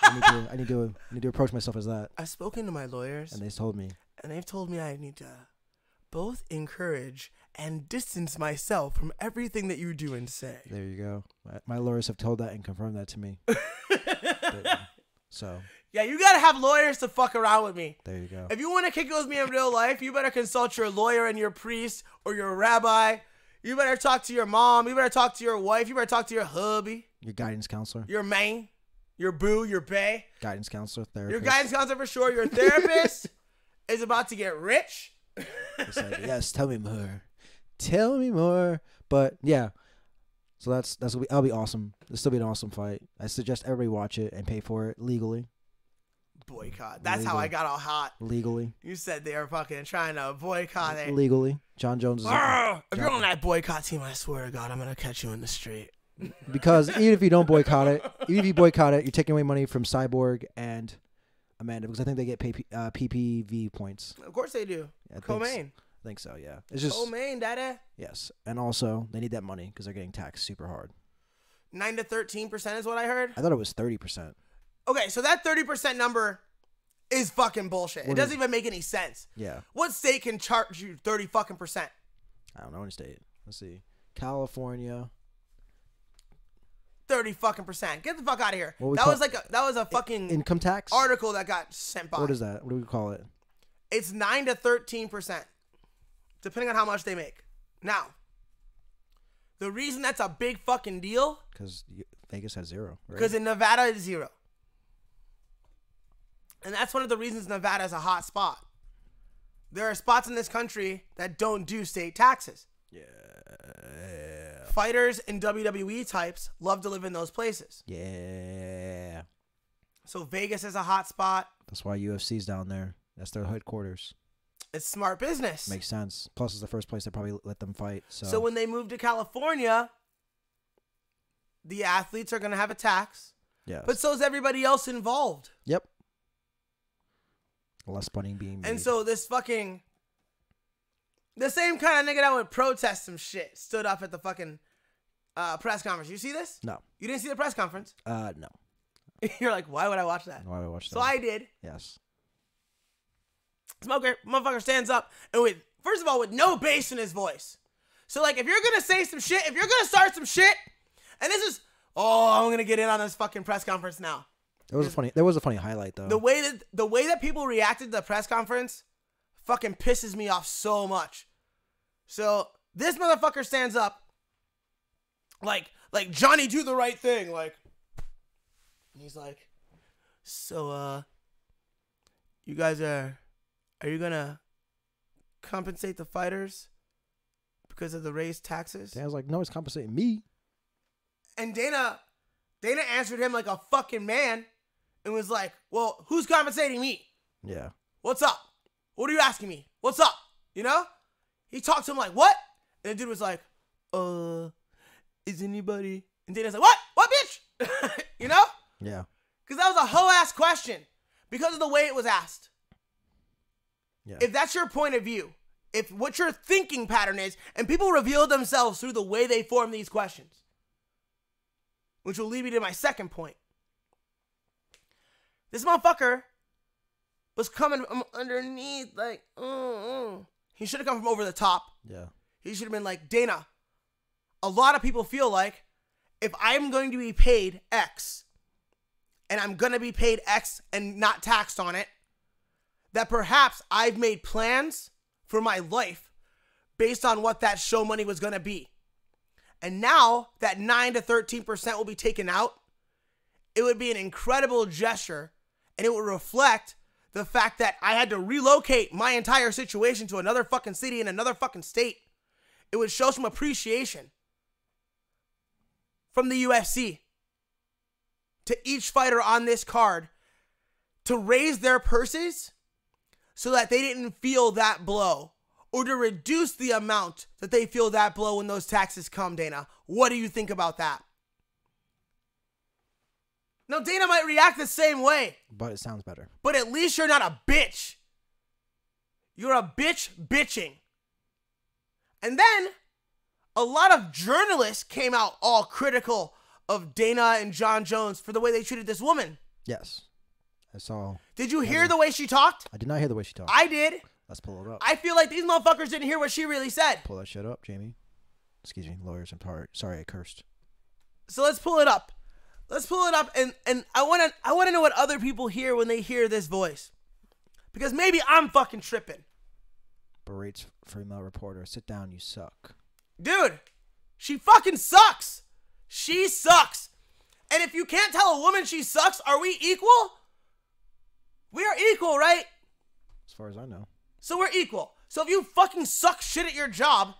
I need to approach myself as that. I've spoken to my lawyers, And they told me. and they've told me I need to both encourage and distance myself from everything that you do and say. There you go. My lawyers have told that and confirmed that to me. So Yeah, you gotta have lawyers to fuck around with me. there you go. If you want to kick it with me in real life, you better consult your lawyer and your priest or your rabbi. You better talk to your mom. You better talk to your wife. You better talk to your hubby, Your guidance counselor, your main, your boo, your bae. guidance counselor, therapist. Your guidance counselor for sure. Your therapist is about to get rich. It's like, yes, tell me more. Tell me more. But yeah. So that'll be awesome. It'll still be an awesome fight. I suggest everybody watch it and pay for it legally. Boycott. That's how I got all hot. Legally. You said they were fucking trying to boycott it. Legally. John Jones is If you're on that boycott team, I swear to God, I'm gonna catch you in the street. because even if you don't boycott it, you're taking away money from Cyborg and Amanda because I think they get PPV points. Of course they do. Co-main. I think so, yeah. It's just Co-main, daddy. yes, and also they need that money because they're getting taxed super hard. 9 to 13% is what I heard. I thought it was 30%. Okay, so that 30% number is fucking bullshit. What It doesn't is- even make any sense. Yeah, What state can charge you 30 fucking percent? I don't know any state. Let's see, California. 30 fucking percent. Get the fuck out of here. What we That call- was a fucking Income tax article that got sent by. What is that? What do we call it? It's 9 to 13%, depending on how much they make. Now, the reason that's a big fucking deal, Because Vegas has zero. Right? because in Nevada it's 0. And that's one of the reasons Nevada is a hot spot. There are spots in this country that don't do state taxes. yeah, Fighters and WWE types love to live in those places. yeah. So Vegas is a hot spot. That's why UFC's down there. That's their headquarters. It's smart business. Makes sense. Plus, it's the first place they probably let them fight. So when they move to California, the athletes are going to have a tax, yeah, but so is everybody else involved. yep. Less money being made. And so the same kind of nigga that would protest some shit stood up at the fucking press conference. You see this? no, You didn't see the press conference? no. You're like, why would I watch that? Why would I watch that? So I did. Yes. Smoker, motherfucker stands up and with no bass in his voice. So like, if you're gonna say some shit, if you're gonna start some shit, and this is, I'm gonna get in on this fucking press conference now. There was a funny highlight though. The way that people reacted to the press conference fucking pisses me off so much. So this motherfucker stands up like Johnny do the right thing, like, and he's like, so you guys are you gonna compensate the fighters because of the raised taxes? Dan's like, no, it's compensating me. And Dana answered him like a fucking man and was like, well, who's compensating me? Yeah. What's up? What are you asking me? What's up? You know? He talked to him like, what? And the dude was like, is anybody? And Dana's like, what? What, bitch? You know? Yeah. Because that was a hoe-ass question because of the way it was asked. Yeah. If that's your point of view, if what your thinking pattern is, and people reveal themselves through the way they form these questions, which will lead me to my second point. This motherfucker was coming from underneath, like, He should have come from over the top. Yeah. He should have been like, Dana, a lot of people feel like if I'm going to be paid X, and I'm going to be paid X and not taxed on it, that perhaps I've made plans for my life based on what that show money was going to be. And now that 9 to 13% will be taken out, it would be an incredible gesture, and it would reflect the fact that I had to relocate my entire situation to another fucking city in another fucking state. It would show some appreciation from the UFC to each fighter on this card to raise their purses so that they didn't feel that blow or to reduce the amount that they feel that blow when those taxes come, Dana? What do you think about that? Now, Dana might react the same way. But it sounds better. But at least you're not a bitch. You're a bitch bitching. And then a lot of journalists came out all critical of Dana and Jon Jones for the way they treated this woman. Yes. I saw. Did you hear the way she talked? I did not hear the way she talked. I did. Let's pull it up. I feel like these motherfuckers didn't hear what she really said. Pull that shit up, Jamie. Excuse me, lawyers. I'm sorry I cursed. So let's pull it up. Let's pull it up, and I wanna know what other people hear when they hear this voice. Because maybe I'm fucking tripping. Berates female reporter. Sit down, you suck. Dude, she fucking sucks. She sucks. And if you can't tell a woman she sucks, are we equal? We are equal, right? As far as I know. So we're equal. So if you fucking suck shit at your job,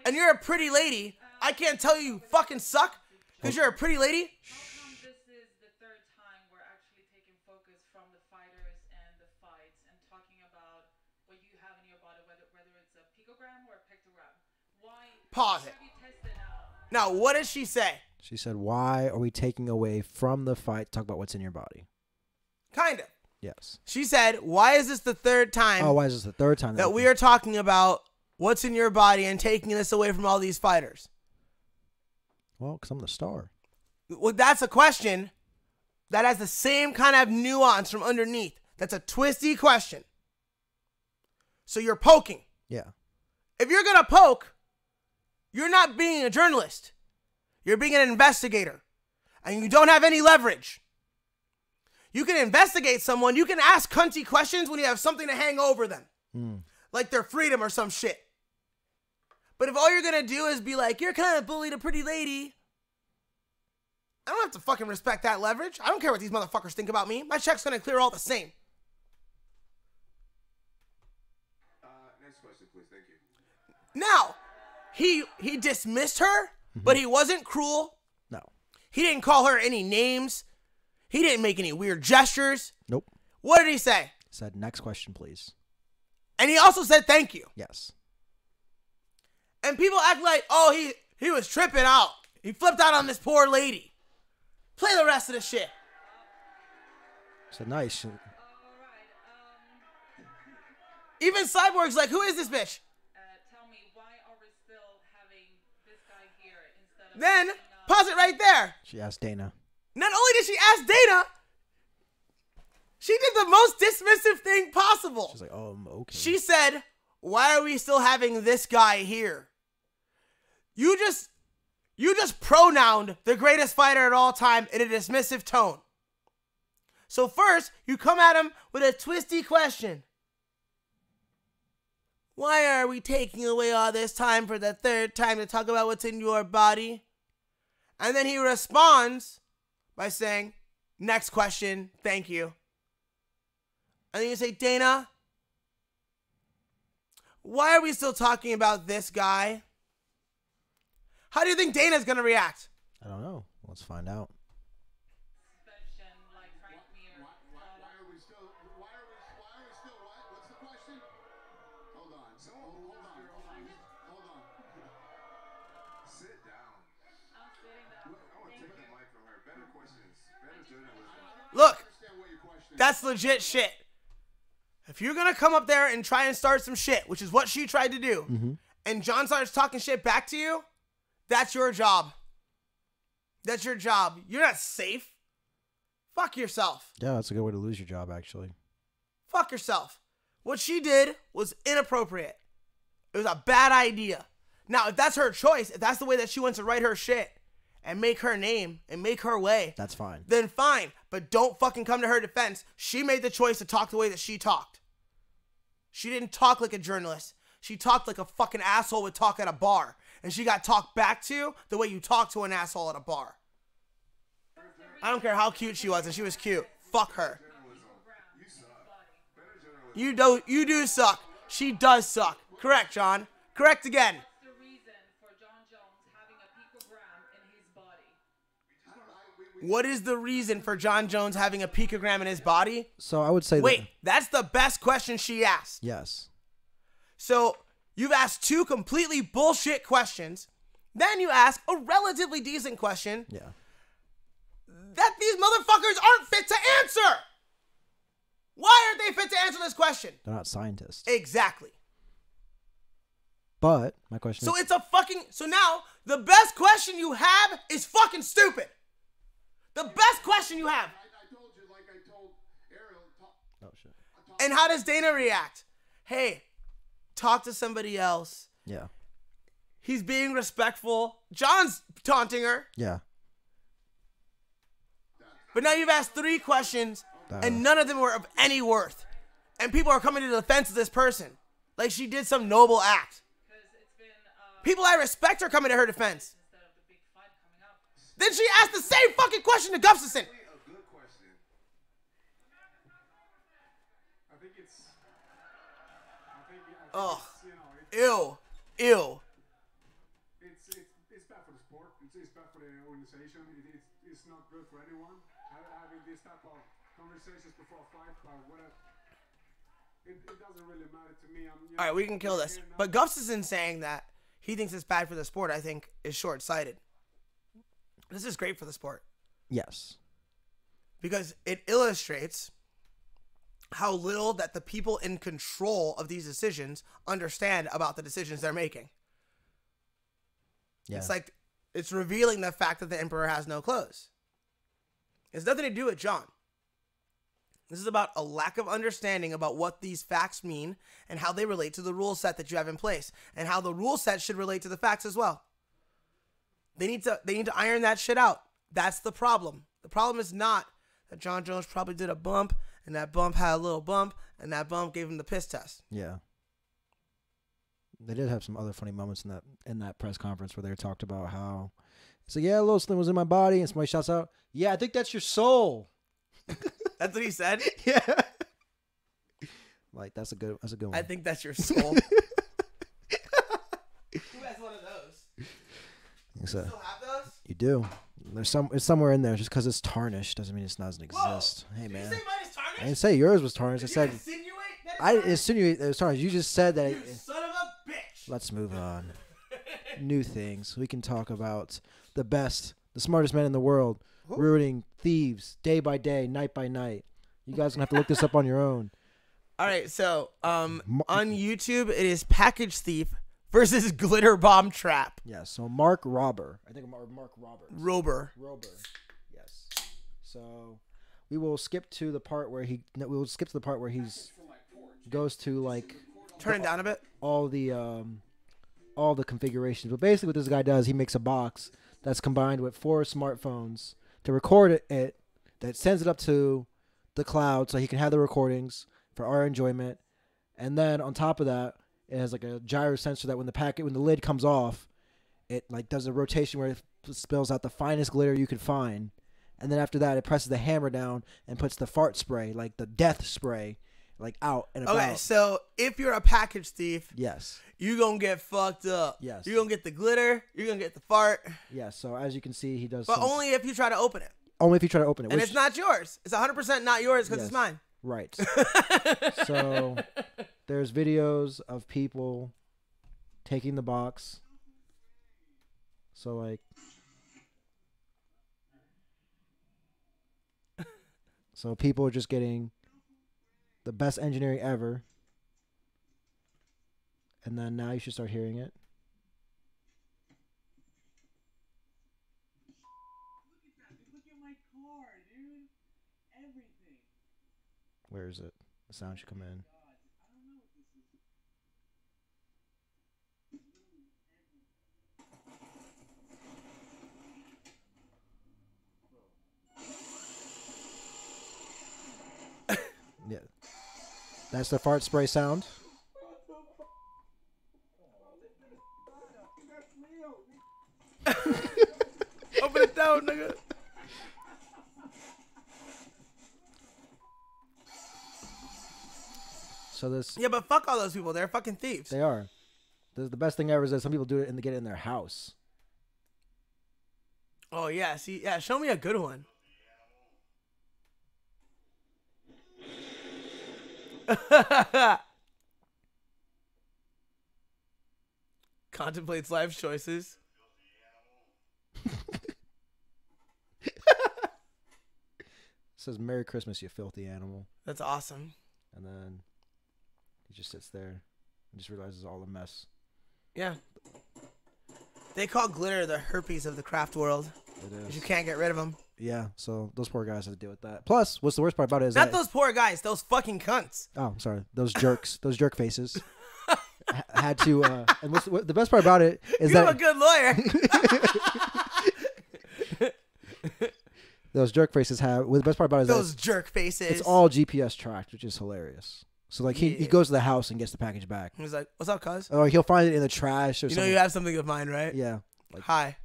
and you're a pretty lady, I can't tell you fucking suck because you're a pretty lady. How come this is the third time we're actually taking focus from the fighters and the fights and talking about what you have in your body, whether it's a picogram or a pictogram? Why? Pause it. Have you tested out? Now, what does she say? She said, why are we taking away from the fight to talk about what's in your body? Kind of. Yes. She said, why is this the third time Oh, why is this the third time that we are talking about what's in your body and taking this away from all these fighters? Well, because I'm the star. Well, that's a question that has the same kind of nuance from underneath. That's a twisty question. So you're poking. Yeah. If you're going to poke, you're not being a journalist. You're being an investigator. And you don't have any leverage. You can investigate someone. You can ask cunty questions when you have something to hang over them. Like their freedom or some shit. But if all you're going to do is be like, you're kind of bullied a pretty lady, I don't have to fucking respect that leverage. I don't care what these motherfuckers think about me. My check's going to clear all the same. Next question, please. Thank you. Now, he dismissed her, but he wasn't cruel. No. He didn't call her any names. He didn't make any weird gestures. Nope. What did he say? Said, next question, please. And he also said thank you. Yes. And people act like, oh, he was tripping out. He flipped out on this poor lady. Play the rest of the shit. Said, nice. All right. Even Cyborg's like, who is this bitch? Tell me, why are we still having this guy here instead of... Then, taking out- pause it right there. She asked Dana. Not only did she ask Dana, she did the most dismissive thing possible. She's like, oh, okay. She said, why are we still having this guy here? You just pronouned the greatest fighter at all time in a dismissive tone. So first, you come at him with a twisty question. Why are we taking away all this time for the third time to talk about what's in your body? And then he responds by saying, next question, thank you. And then you say, Dana, why are we still talking about this guy? How do you think Dana's going to react? I don't know. Let's find out. Suspension, like Frank Mir. Why are we still what? What's the question? Hold on. Hold on. Sit down. I'm sitting down. I want to take the mic from her. Better questions. Better journalism. Look, Understand what your question is. that's legit shit. If you're going to come up there and try and start some shit, which is what she tried to do, and John starts talking shit back to you, that's your job. That's your job. You're not safe. Fuck yourself. Yeah, that's a good way to lose your job, actually. Fuck yourself. What she did was inappropriate. It was a bad idea. Now, if that's her choice, if that's the way that she wants to write her shit and make her name and make her way, That's fine. then fine. But don't fucking come to her defense. She made the choice to talk the way that she talked. She didn't talk like a journalist. She talked like a fucking asshole would talk at a bar. And she got talked back to the way you talk to an asshole at a bar. I don't care how cute she was, and she was cute. Fuck her. You do suck. She does suck. Correct, John. Correct again. What's the reason for Jon Jones having a picogram in his body? What is the reason for Jon Jones having a picogram in his body? So I would say Wait, that. that's the best question she asked. Yes. So You've asked 2 completely bullshit questions. Then you ask a relatively decent question Yeah. that these motherfuckers aren't fit to answer. Why aren't they fit to answer this question? They're not scientists. Exactly. But my question So is, it's a fucking... So now, the best question you have is fucking stupid. The best question you have. I told you, like I told Ariel. oh shit. And how does Dana react? Hey, talk to somebody else. Yeah. He's being respectful. John's taunting her. Yeah. But now you've asked 3 questions, and none of them were of any worth. And people are coming to the defense of this person. Like she did some noble act. Because it's been People I respect are coming to her defense. instead of the big fight coming up. Then she asked the same fucking question to Gustafson. A good question. I think it's. Ugh. You know, Ew. it's bad for the sport. It's bad for the organization. It's not good for anyone. Having this type of conversations before a fight, but whatever. It doesn't really matter to me. All right, we can kill this. But Gustafson saying that he thinks it's bad for the sport, I think, is short-sighted. This is great for the sport Yes. because it illustrates how little that the people in control of these decisions understand about the decisions they're making. Yeah. It's like it's revealing the fact that the emperor has no clothes. It's nothing to do with John. This is about a lack of understanding about what these facts mean and how they relate to the rule set that you have in place and how the rule set should relate to the facts as well. They need to iron that shit out. That's the problem. The problem is not that John Jones probably did a bump and that bump had a little bump and that bump gave him the piss test. Yeah. They did have some other funny moments in that press conference where they talked about how it's like, yeah, a little something was in my body, and somebody shouts out, yeah, I think that's your soul. That's what he said? Yeah. Like that's a good one. I think that's your soul. Who has one of those? So, Still have those? you do. It's somewhere in there. Just because it's tarnished doesn't mean it doesn't exist. Hey Did man, you say mine is tarnished? I didn't say yours was tarnished. I Did said you insinuate that it's I tarnished? insinuate it was tarnished. You just said that. You son of a bitch. Let's move on. New things. We can talk about the best, the smartest men in the world, ruining thieves day by day, night by night. You guys gonna have to look this up on your own. All right, so on YouTube it is Package Thief versus Glitter Bomb Trap. Yeah. So Mark Robber. I think Mark Roberts. Rober. Yes. So we will skip to the part where he's goes to like Turn it down a bit. all the configurations. But basically what this guy does, he makes a box that's combined with 4 smartphones to record it that sends it up to the cloud so he can have the recordings for our enjoyment. And then on top of that, it has like a gyro sensor that when the lid comes off, it like does a rotation where it spills out the finest glitter you could find. And then after that, it presses the hammer down and puts the fart spray, like the death spray, like out and about. Okay, so if you're a package thief, Yes. you gonna get fucked up. Yes. You're gonna get the glitter, you're gonna get the fart, Yes. So as you can see, he does but some- only if you try to open it. only if you try to open it. And which- it's not yours. It's 100% not yours because Yes. it's mine. Right. So there's videos of people taking the box. So like so people are just getting the best engineering ever. And then now you should start hearing it. Look at my car, dude. Everything. Where is it? The sound should come in. I don't know what this is. Yeah. That's the fart spray sound. Open it down, nigga. So this Yeah, but fuck all those people. They're fucking thieves. they are. The best thing ever is that some people do it and they get it in their house. Oh, yeah. See, yeah, show me a good one. Contemplates life choices. Says Merry Christmas, you filthy animal. That's awesome. And then he just sits there and just realizes all the mess. Yeah. They call glitter the herpes of the craft world. It 'Cause is. you can't get rid of them. Yeah, so those poor guys have to deal with that. Plus, what's the worst part about it is Not that... those poor guys, those fucking cunts. Oh, I'm sorry. Those jerks. Those jerk faces. Had to... and the best part about it is You're that... a good lawyer. Those jerk faces have... Well, the best part about it is Those that jerk faces. it's all GPS tracked, which is hilarious. So, like, he Yeah. goes to the house and gets the package back. He's like, what's up, cuz? Or he'll find it in the trash or You know something. you have something of mine, right? Yeah. Hi.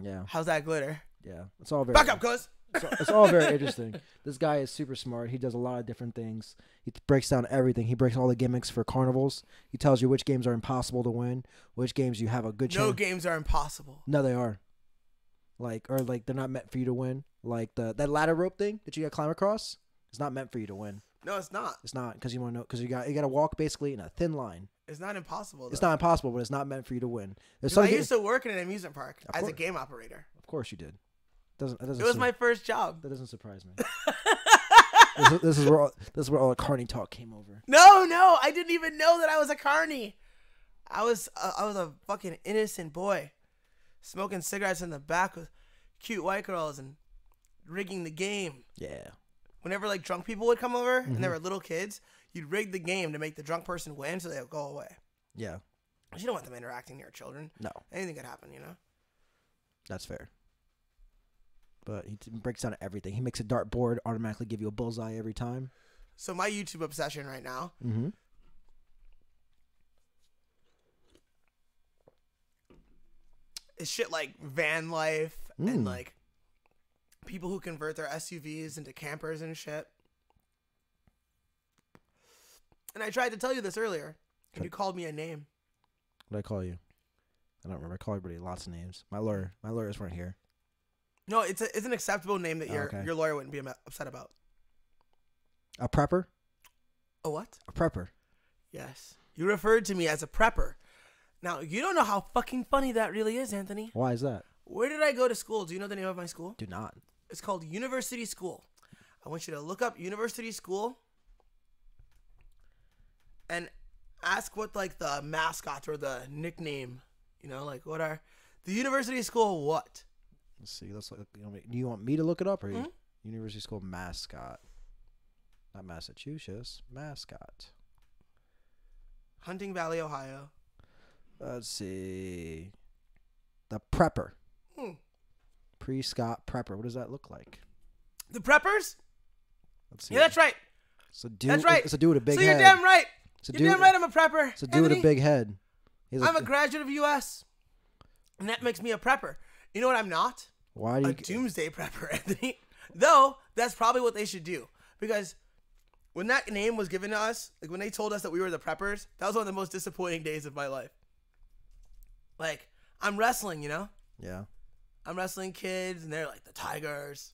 Yeah. How's that glitter? Yeah. It's all very... Back up, cuz. It's all very interesting. This guy is super smart. He does a lot of different things. He breaks down everything. He breaks all the gimmicks for carnivals. He tells you which games are impossible to win, which games you have a good chance. No games are impossible. No, they are. Like they're not meant for you to win. Like that ladder rope thing that you got to climb across. It's not meant for you to win. No, it's not. It's not because you want to know because you got to walk basically in a thin line. It's not impossible, though. It's not impossible, but it's not meant for you to win. There's 'Cause I some used to work in an amusement park Of as a course. game operator. Of course you did. That doesn't It was sur- my first job. that doesn't surprise me. this is where all the carny talk came over. No, I didn't even know that I was a carny. I was a fucking innocent boy, smoking cigarettes in the back with cute white girls and rigging the game. Yeah. Whenever like drunk people would come over and they were little kids, you'd rig the game to make the drunk person win so they would go away. Yeah. 'Cause you don't want them interacting near children. No, Anything could happen, you know. that's fair. But he breaks down everything. He makes a dartboard automatically give you a bullseye every time. So my YouTube obsession right now Mm-hmm. is shit like van life Mm. and like people who convert their SUVs into campers and shit. And I tried to tell you this earlier, and you called me a name. What did I call you? I don't remember. I call everybody lots of names. My lawyers weren't here. No, it's an acceptable name that Oh, okay. your lawyer wouldn't be upset about. A prepper? A what? A prepper. Yes. You referred to me as a prepper. Now, you don't know how fucking funny that really is, Anthony. Why is that? Where did I go to school? Do you know the name of my school? Do not. It's called University School. I want you to look up University School and ask what like the mascot or the nickname, you know, like what are the University School what? Let's see. Let's look. Do you want me to look it up or Mhm. University School mascot? Not Massachusetts. Mascot. Hunting Valley, Ohio. Let's see. The prepper. Hmm. Prescott prepper. What does that look like? The preppers? Let's see. Yeah, that's right. So dude. That's right. It's a dude with a big So head. you're damn right. It's a You're dude. damn right I'm a prepper. It's a dude with a Anthony. big head. He's I'm a graduate of US. And that makes me a prepper. You know what I'm not? Why do A you? doomsday prepper, Anthony. Though, that's probably what they should do. Because when that name was given to us, like when they told us that we were the preppers, that was one of the most disappointing days of my life. Like, I'm wrestling, you know? Yeah. I'm wrestling kids, and they're like the Tigers.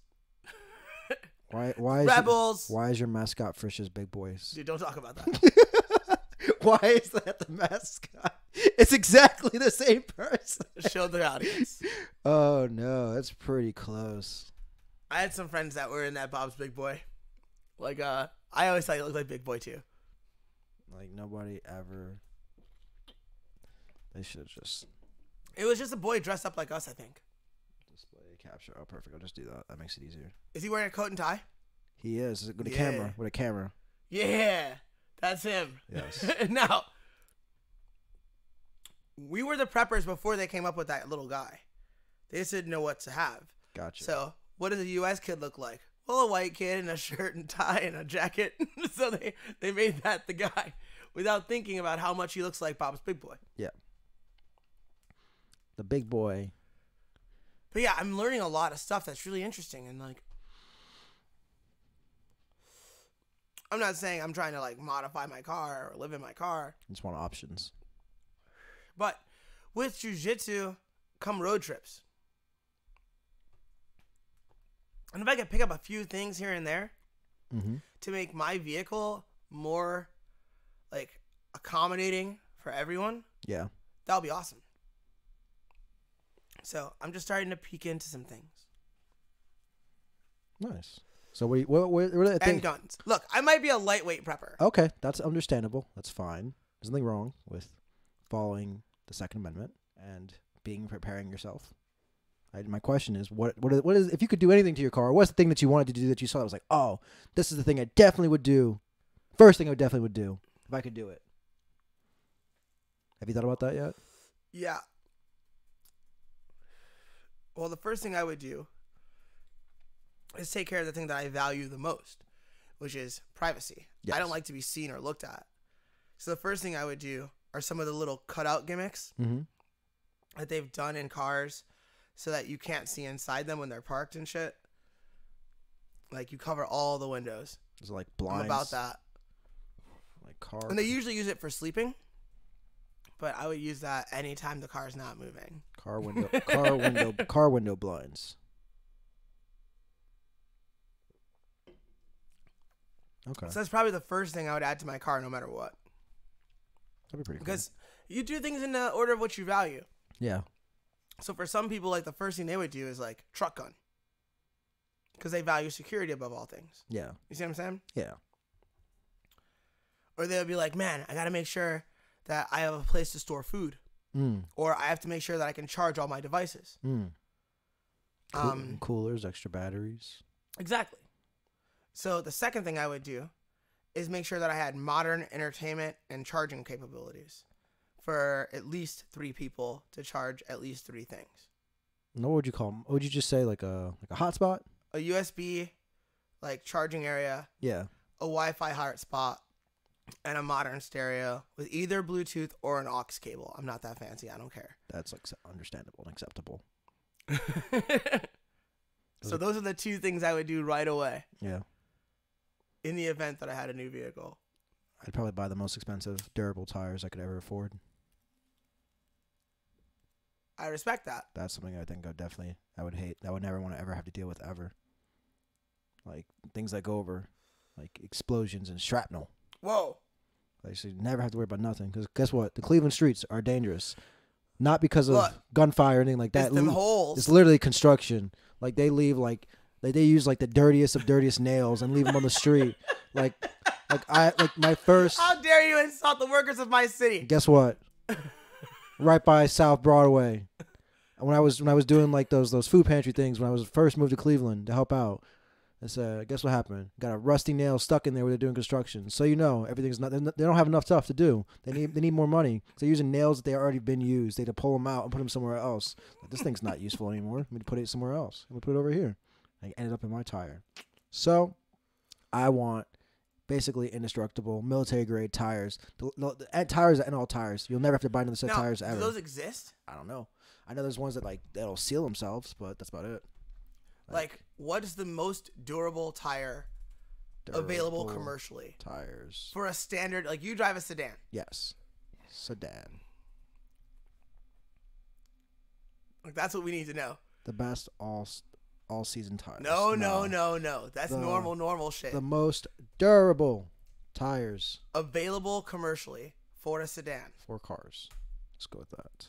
Why is Rebels. why is your mascot Frisch's Big Boys? Dude, don't talk about that. Why is that the mascot? It's exactly the same person. Show the audience. Oh no, that's pretty close. I had some friends that were in that Bob's Big Boy. Like, I always thought he looked like Big Boy, too. Like nobody ever. They should have just It was just a boy dressed up like us, I think. display capture. Oh, perfect. I'll just do that. That makes it easier. Is he wearing a coat and tie? He is with a Yeah. camera. With a camera. Yeah, that's him. Yes. Now, we were the preppers before they came up with that little guy. They just didn't know what to have. Gotcha. So, what does a U.S. kid look like? Well, a white kid in a shirt and tie and a jacket. So they made that the guy without thinking about how much he looks like Bob's Big Boy. Yeah. The big boy. But yeah, I'm learning a lot of stuff that's really interesting. And like, I'm not saying I'm trying to like modify my car or live in my car. Just want options. But with jiu-jitsu come road trips. And if I could pick up a few things here and there Mm-hmm. to make my vehicle more like accommodating for everyone, Yeah. that would be awesome. So I'm just starting to peek into some things. Nice. So what are the And things? guns. Look, I might be a lightweight prepper. Okay, that's understandable. That's fine. There's nothing wrong with following the Second Amendment and preparing yourself. My question is, what is if you could do anything to your car? What's the thing that you wanted to do that you saw that was like, oh, this is the thing I definitely would do. First thing I definitely would do if I could do it. Have you thought about that yet? Yeah. Well, the first thing I would do is take care of the thing that I value the most, which is privacy. Yes. I don't like to be seen or looked at. So the first thing I would do are some of the little cutout gimmicks Mm-hmm. that they've done in cars so that you can't see inside them when they're parked and shit. Like, you cover all the windows. Is it like blinds? I'm about that. Like car. And they usually use it for sleeping, but I would use that anytime the car's not moving. Car window blinds. Okay, So that's probably the first thing I would add to my car no matter what. that'd be pretty cool. Because you do things in the order of what you value. Yeah, So for some people, like, the first thing they would do is, like, truck gun. Because they value security above all things. yeah, You see what I'm saying? yeah. Or they would be like, man, I got to make sure that I have a place to store food. Or I have to make sure that I can charge all my devices. Coolers, extra batteries. Exactly. So the second thing I would do is make sure that I had modern entertainment and charging capabilities for at least 3 people to charge at least 3 things. And what would you call them? What would you just say, like a hotspot? A USB, like, charging area, Yeah. a Wi-Fi hotspot, and a modern stereo with either Bluetooth or an aux cable. I'm not that fancy. I don't care. That's like understandable and acceptable. So those are the 2 things I would do right away Yeah. in the event that I had a new vehicle. I'd probably buy the most expensive durable tires I could ever afford. I respect that. That's something I think I would hate. I would never want to ever have to deal with ever. Like things that go over, like explosions and shrapnel. Whoa. I should never have to worry about nothing. Because guess what? The Cleveland streets are dangerous. Not because of Look, gunfire or anything like that. It's them holes. It's literally construction. Like they leave they use like the dirtiest of dirtiest nails and leave them on the street. like my first. How dare you insult the workers of my city? Guess what? Right by South Broadway. When I was doing like those food pantry things when I was first moved to Cleveland to help out. I said, guess what happened? Got a rusty nail stuck in there where they're doing construction. So everything's not. They don't have enough stuff to do. They need more money. So they're using nails that they already been used. They had to pull them out and put them somewhere else. Like, this thing's not useful anymore. Let me put it somewhere else. Let me put it over here. I ended up in my tire. So I want basically indestructible military grade tires. The tires and all tires. You'll never have to buy another set of Now, tires ever. do those exist? I don't know. I know there's ones that'll seal themselves, but that's about it. Like, what is the most durable tire available Durable commercially tires. for a standard? Like, you drive a sedan. Yes. Sedan. Like, that's what we need to know. The best all season tires. No. That's The- normal shit. The most durable tires Available commercially for a sedan. for cars. Let's go with that.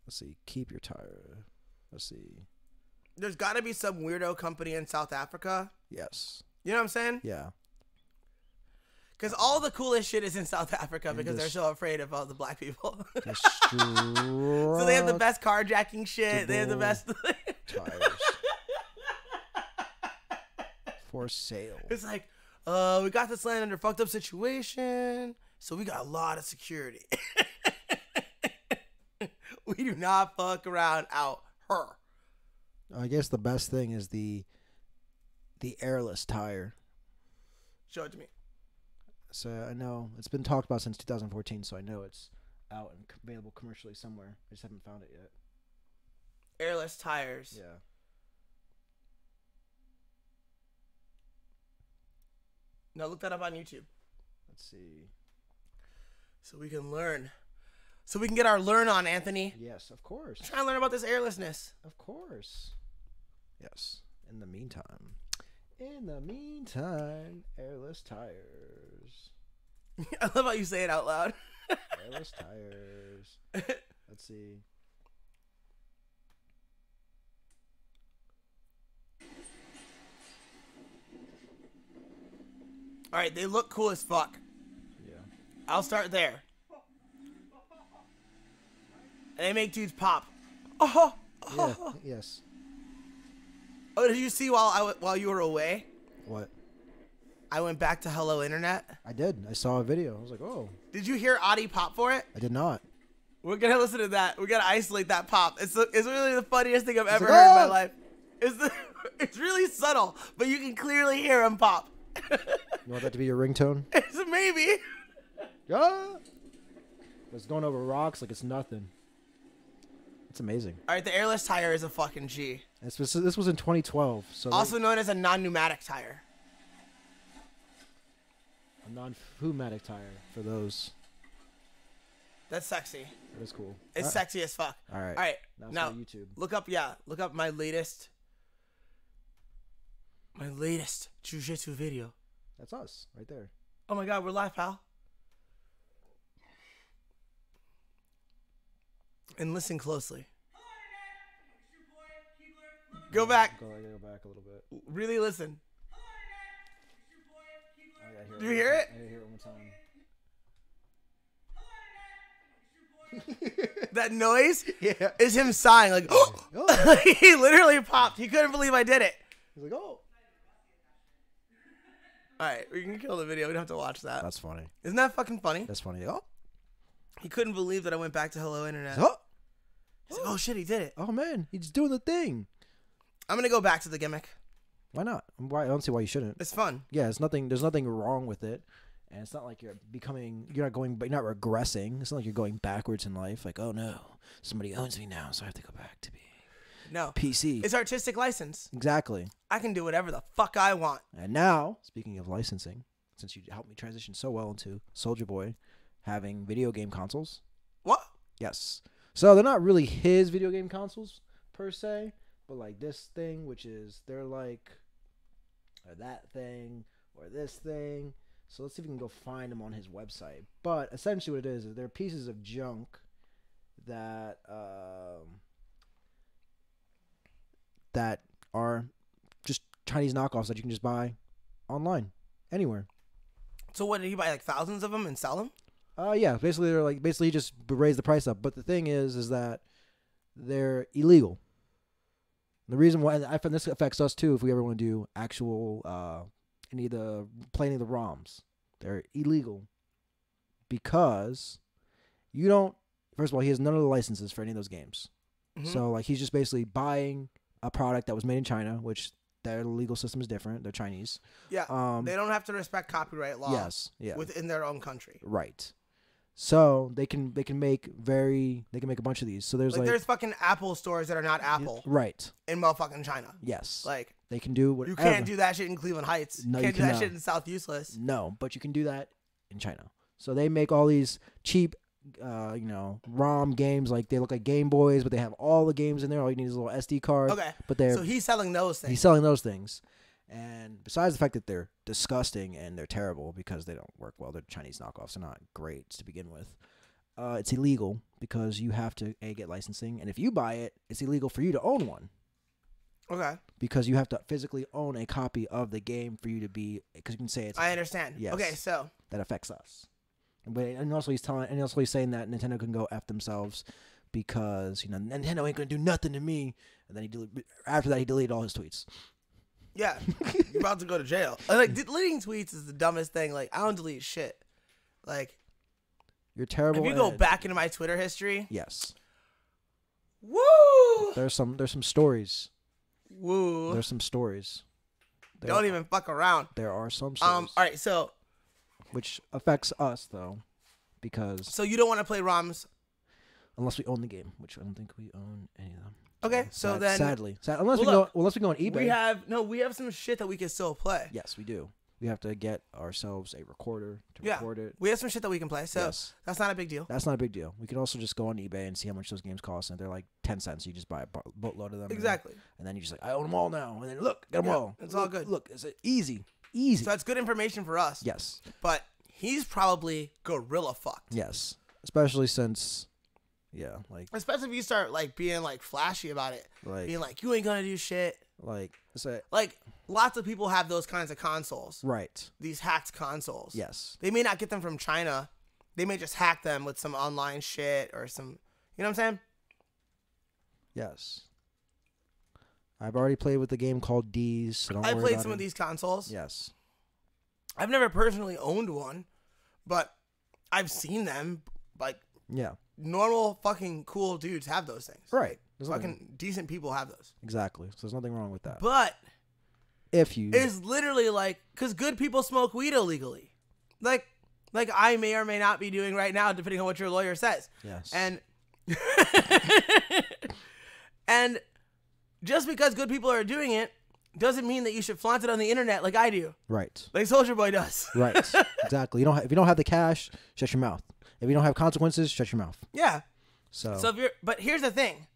Let's see. Keep your tire. Let's see. There's got to be some weirdo company in South Africa. Yes. You know what I'm saying? Yeah. Because all the coolest shit is in South Africa because they're this- so afraid of all the black people. So So they have the best carjacking shit. They have the best. tires for sale. It's like, we got this land under a fucked up situation, so we got a lot of security. We do not fuck around out her. I guess the best thing is the airless tire. Show it to me. So I know it's been talked about since 2014, so I know it's out and available commercially somewhere. I just haven't found it yet. Airless tires. Yeah. Now look that up on YouTube Let's see. so we can learn. So we can get our learn on, Anthony. Yes, of course. Try and learn about this airlessness. Of course. Yes. In the meantime, airless tires. I love how you say it out loud. Airless tires. Let's see. All right, they look cool as fuck. Yeah. I'll start there. And they make dudes pop. Oh, Yeah. Yes. oh! Did you see while you were away? What? I went back to Hello Internet. I did. I saw a video. I was like, oh. Did you hear Adi pop for it? I did not. We're gonna listen to that. We're gonna isolate that pop. It's really the funniest thing I've ever like, heard in my "Ah!" life. It's really subtle, but you can clearly hear him pop. You want that to be your ringtone? It's maybe. Yeah. It's going over rocks like it's nothing. It's amazing. All right, the airless tire is a fucking G. This was in 2012. So Also known as a non-pneumatic tire. a non-pneumatic tire for those. That's sexy. That is cool. It's sexy as fuck. All right. All right. Now Now, for YouTube. look up my latest jujitsu video. That's us right there. Oh my god, we're live, pal. And listen closely. Go back. Go back a little bit. Really listen. Oh, yeah, Do you hear it? I hear it one more time. That noise Yeah. is him sighing like, Oh. he literally popped. He couldn't believe I did it. He's like, oh. All right, we can kill the video. We don't have to watch that. That's funny. Isn't that fucking funny? That's funny. Oh. He couldn't believe that I went back to Hello Internet. Oh. He's like, oh shit, he did it. Oh man, he's doing the thing. I'm gonna go back to the gimmick. Why not? I don't see why you shouldn't. It's fun. Yeah, there's nothing wrong with it. And it's not like you're not regressing. It's not like you're going backwards in life. Like, oh no, somebody owns me now, so I have to go back to being No. PC. It's artistic license. Exactly. I can do whatever the fuck I want. And now, speaking of licensing, since you helped me transition so well into Soulja Boy having video game consoles. What? Yes. So they're not really his video game consoles per se, but like this thing, which is they're like or that thing or this thing. So let's see if we can go find them on his website. But essentially what it is they're pieces of junk that that are just Chinese knockoffs that you can just buy online anywhere. So what, did he buy like thousands of them and sell them? Yeah, basically he just raised the price up. But the thing is that they're illegal. The reason why I find this affects us too, if we ever want to do actual playing the ROMs, they're illegal because you don't. First of all, he has none of the licenses for any of those games. Mm-hmm. So like he's just basically buying a product that was made in China, which their legal system is different. They're Chinese. Yeah. They don't have to respect copyright law. Yes. Yeah. Within their own country. Right. So they can make a bunch of these. So there's There's fucking Apple stores that are not Apple right. in motherfucking China. Yes. Like they can do whatever. you can't do that shit in Cleveland Heights. No, you can't you do that cannot. shit in South Useless. No, but you can do that in China. So they make all these cheap, ROM games. Like they look like Game Boys, but they have all the games in there. All you need is a little SD card. Okay. But they're So he's selling those things. he's selling those things. And besides the fact that they're disgusting and they're terrible because they don't work well, they're Chinese knockoffs. They're not great to begin with. It's illegal because you have to get licensing, and if you buy it, it's illegal for you to own one. Okay. Because you have to physically own a copy of the game for you to be. Because you can say it's. I understand. Yes. Okay, so That affects us. And also he's saying that Nintendo can go F themselves because Nintendo ain't gonna do nothing to me. And then after that he deleted all his tweets. yeah, you're about to go to jail. Like deleting tweets is the dumbest thing. Like I don't delete shit. Like You're terrible. if you go at- back into my Twitter history, Yes. woo, There's some stories. woo. There's some stories. Don't even fuck around. There are some stories. All right, so Which affects us though, because you don't want to play ROMs. unless we own the game, which I don't think we own any of them. Okay, so then sadly, unless Well, we look, unless we go on eBay. we have some shit that we can still play. Yes, we do. We have to get ourselves a recorder to Yeah. record it. We have some shit that we can play, so Yes. that's not a big deal. That's not a big deal. We could also just go on eBay and see how much those games cost, and they're like 10 cents. You just buy a boatload of them. Exactly. And then you're just like, I own them all now. And then look, got them Yeah, all. it's all Look, good. Look, it's easy. So that's good information for us. Yes. But he's probably gorilla fucked. Yes. Especially since, Especially if you start like being like flashy about it. like, Being like, you ain't gonna do shit. like, it's a, Like lots of people have those kinds of consoles. Right. These hacked consoles. Yes. They may not get them from China. They may just hack them with some online shit or some, you know what I'm saying? Yes. I've already played with the game called D's, so don't I worry played about some it. of these consoles. Yes. I've never personally owned one, but I've seen them. Like, Yeah. normal fucking cool dudes have those things. Right. There's nothing, Fucking decent people have those. exactly. So there's nothing wrong with that. But If you it's literally like, because good people smoke weed illegally. Like I may or may not be doing right now, depending on what your lawyer says. Yes. And and just because good people are doing it doesn't mean that you should flaunt it on the internet like I do, Right. like Soldier Boy does. Right. Exactly. If you don't have the cash, shut your mouth. If you don't have consequences, shut your mouth. Yeah. So, So but here's the thing.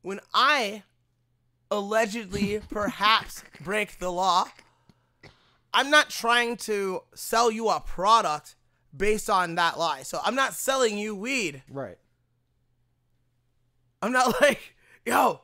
When I allegedly perhaps break the law, I'm not trying to sell you a product based on that lie. So I'm not selling you weed. right. I'm not like, yo,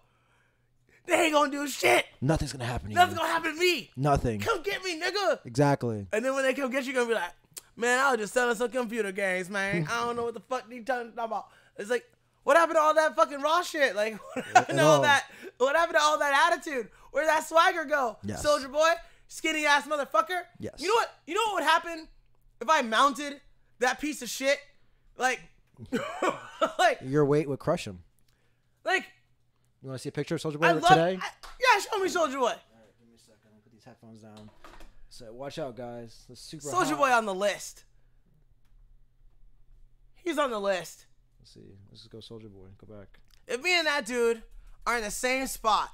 they ain't gonna do shit. Nothing's gonna happen to Nothing's you. gonna happen to me. Nothing. Come get me, nigga. Exactly. And then when they come get you, you're gonna be like, man, I was just selling some computer games, man. I don't know what the fuck they talking about. It's like, what happened to all that fucking raw shit? Like, what happened to all that? What happened to all that attitude? Where'd that swagger go? Yes. Soldier Boy, skinny ass motherfucker. Yes. You know what? You know what would happen if I mounted that piece of shit? Like, Your weight would crush him. like. You want to see a picture of Soldier I Boy love. today? Yeah, show me Soldier Boy. All right, give me a second. I'll put these headphones down. So watch out, guys. This is super Soldier hot. Boy on the list. He's on the list. Let's see. Let's just go Soldier Boy. Go back. If me and that dude are in the same spot,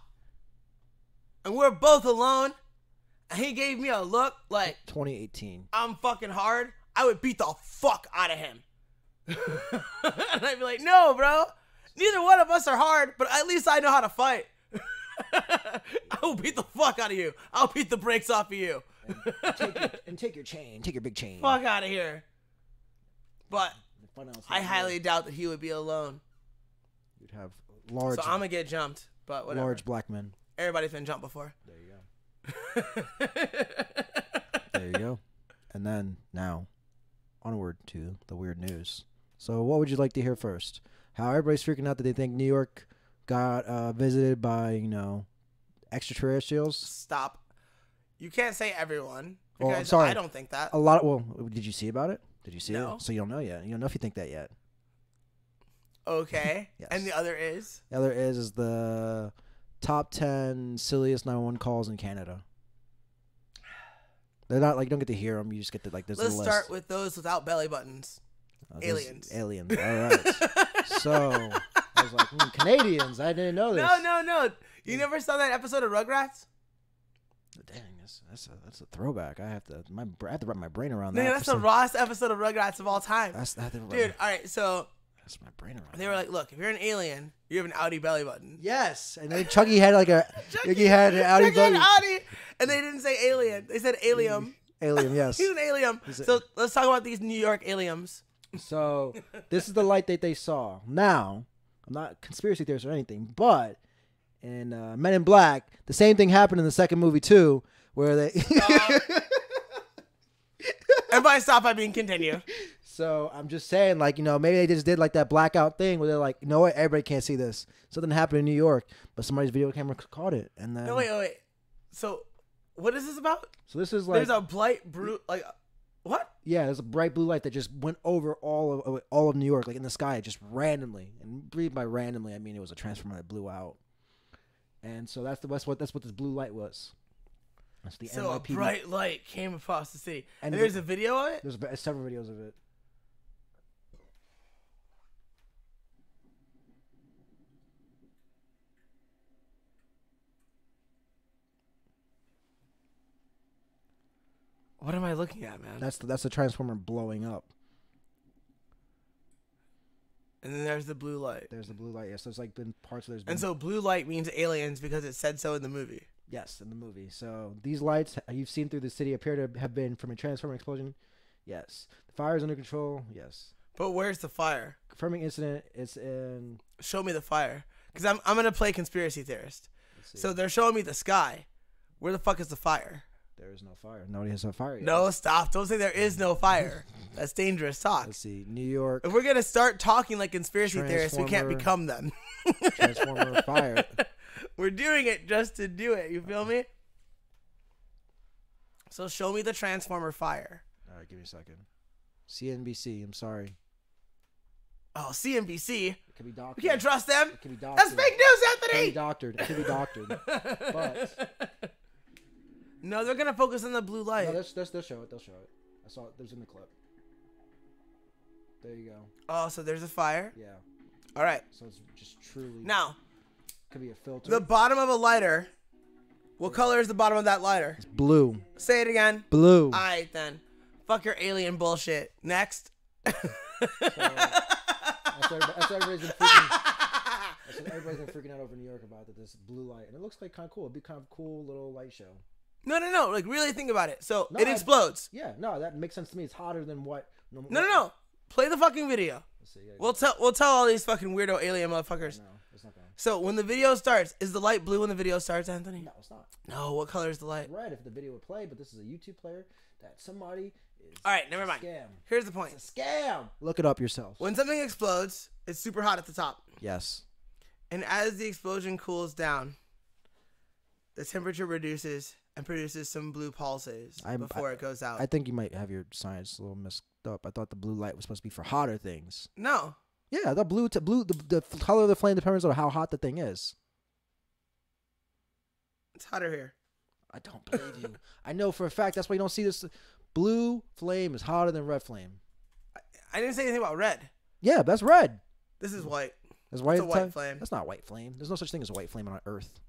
and we're both alone, and he gave me a look like 2018. I'm fucking hard, I would beat the fuck out of him. And I'd be like, no, bro. Neither one of us are hard, but at least I know how to fight. I will beat the fuck out of you. I'll beat the brakes off of you. Take your chain. Take your big chain. Fuck out of here. But Fun outside I there. highly doubt that he would be alone. You'd have large, So I'm gonna get jumped, but whatever. large black men. Everybody's been jumped before. There you go. There you go. And then now, onward to the weird news. So, what would you like to hear first? How everybody's freaking out that they think New York got visited by extraterrestrials. Stop. You can't say everyone. Oh, I'm Because sorry. I don't think that. A lot. Well, did you see about it? Did you see No. it? So you don't know yet. You don't know if you think that yet. Okay. Yes. And the other is? The other is the top 10 silliest 911 calls in Canada. They're not like you don't get to hear them. You just get to like this. Let's little start list. with those without belly buttons. Those aliens. Aliens. All right. So I was like, Canadians. I didn't know this. No. You never saw that episode of Rugrats? Dang, that's a throwback. I have to wrap my brain around Man, that. that's the rawest episode of Rugrats of all time. I have to wrap Dude, all right, so that's my brain around. they were like, look, if you're an alien, you have an Audi belly button. yes, and then Chucky had like a Chucky had an Audi Chucky had belly. Audi, and they didn't say alien. They said alium. Alien, yes. He's an alien. So let's talk about these New York aliens. So this is the light that they saw. Now, I'm not a conspiracy theorist or anything, but in Men in Black, the same thing happened in the second movie too, where they. Everybody stop by being continue. So I'm just saying, like, maybe they just did like that blackout thing where they're like, you know what, everybody can't see this. Something happened in New York, but somebody's video camera caught it, and then. No, wait. So what is this about? So this is like. There's a blight brute, like, what? Yeah, there's a bright blue light that just went over all of New York, like in the sky, just randomly. And by randomly, I mean it was a transformer that blew out. And so that's what this blue light was. That's the So a NYPD. bright light came across the city. And And there's a video of it? There's several videos of it. What am I looking at, man? That's the transformer blowing up. And then there's the blue light. There's the blue light. Yes, there's like been parts of there's been. And so blue light means aliens because it said so in the movie. Yes, in the movie. So these lights you've seen through the city appear to have been from a transformer explosion. Yes. The fire is under control. Yes. But where's the fire? Confirming incident. It's in. Show me the fire. Because I'm going to play conspiracy theorist. Let's see. So they're showing me the sky Where the fuck is the fire? There is no fire. Nobody has a fire yet. No, stop. Don't say there is no fire. That's dangerous talk. Let's see. New York. If we're going to start talking like conspiracy theorists, we can't Transformer. become them. Transformer fire. We're doing it just to do it. You feel me? So show me the Transformer fire. All right, give me a second. CNBC. I'm sorry. Oh, CNBC. It could be doctored. We can't trust them. It could be doctored. That's fake news, It could be Anthony. doctored. It could be doctored. But No, they're going to focus on the blue light. no, they'll show it. They'll show it. I saw it. There's in the clip. There you go. Oh, so there's a fire. Yeah. All right. So it's just truly. Now, Could be a filter. the bottom of a lighter. What color is the bottom of that lighter? It's blue. Say it again. Blue. All right, then. Fuck your alien bullshit. Next. That's what everybody's been freaking. That's what everybody's been freaking out over New York about this blue light, and it looks like kind of cool. It'd be kind of cool little light show. No. Like, really think about it. So, No, it explodes. Yeah, no, that makes sense to me. It's hotter than what. No. Play the fucking video. Let's see. We'll tell all these fucking weirdo alien motherfuckers. No, it's not going. So, when the video starts, is the light blue when the video starts, Anthony? No, it's not. No, what color is the light? Red if the video would play, but this is a YouTube player that somebody is. All right, never mind. Scam. Here's the point. It's a scam. Look it up yourself. When something explodes, it's super hot at the top. Yes. And as the explosion cools down, the temperature reduces and produces some blue pulses before it goes out. I think you might have your science a little messed up. I thought the blue light was supposed to be for hotter things. No. Yeah, the blue, the color of the flame depends on how hot the thing is. It's hotter here. I don't believe you. I know for a fact that's why you don't see this. Blue flame is hotter than red flame. I didn't say anything about red. Yeah, that's red. This is white. That's white. It's a white flame. That's not white flame. There's no such thing as a white flame on Earth.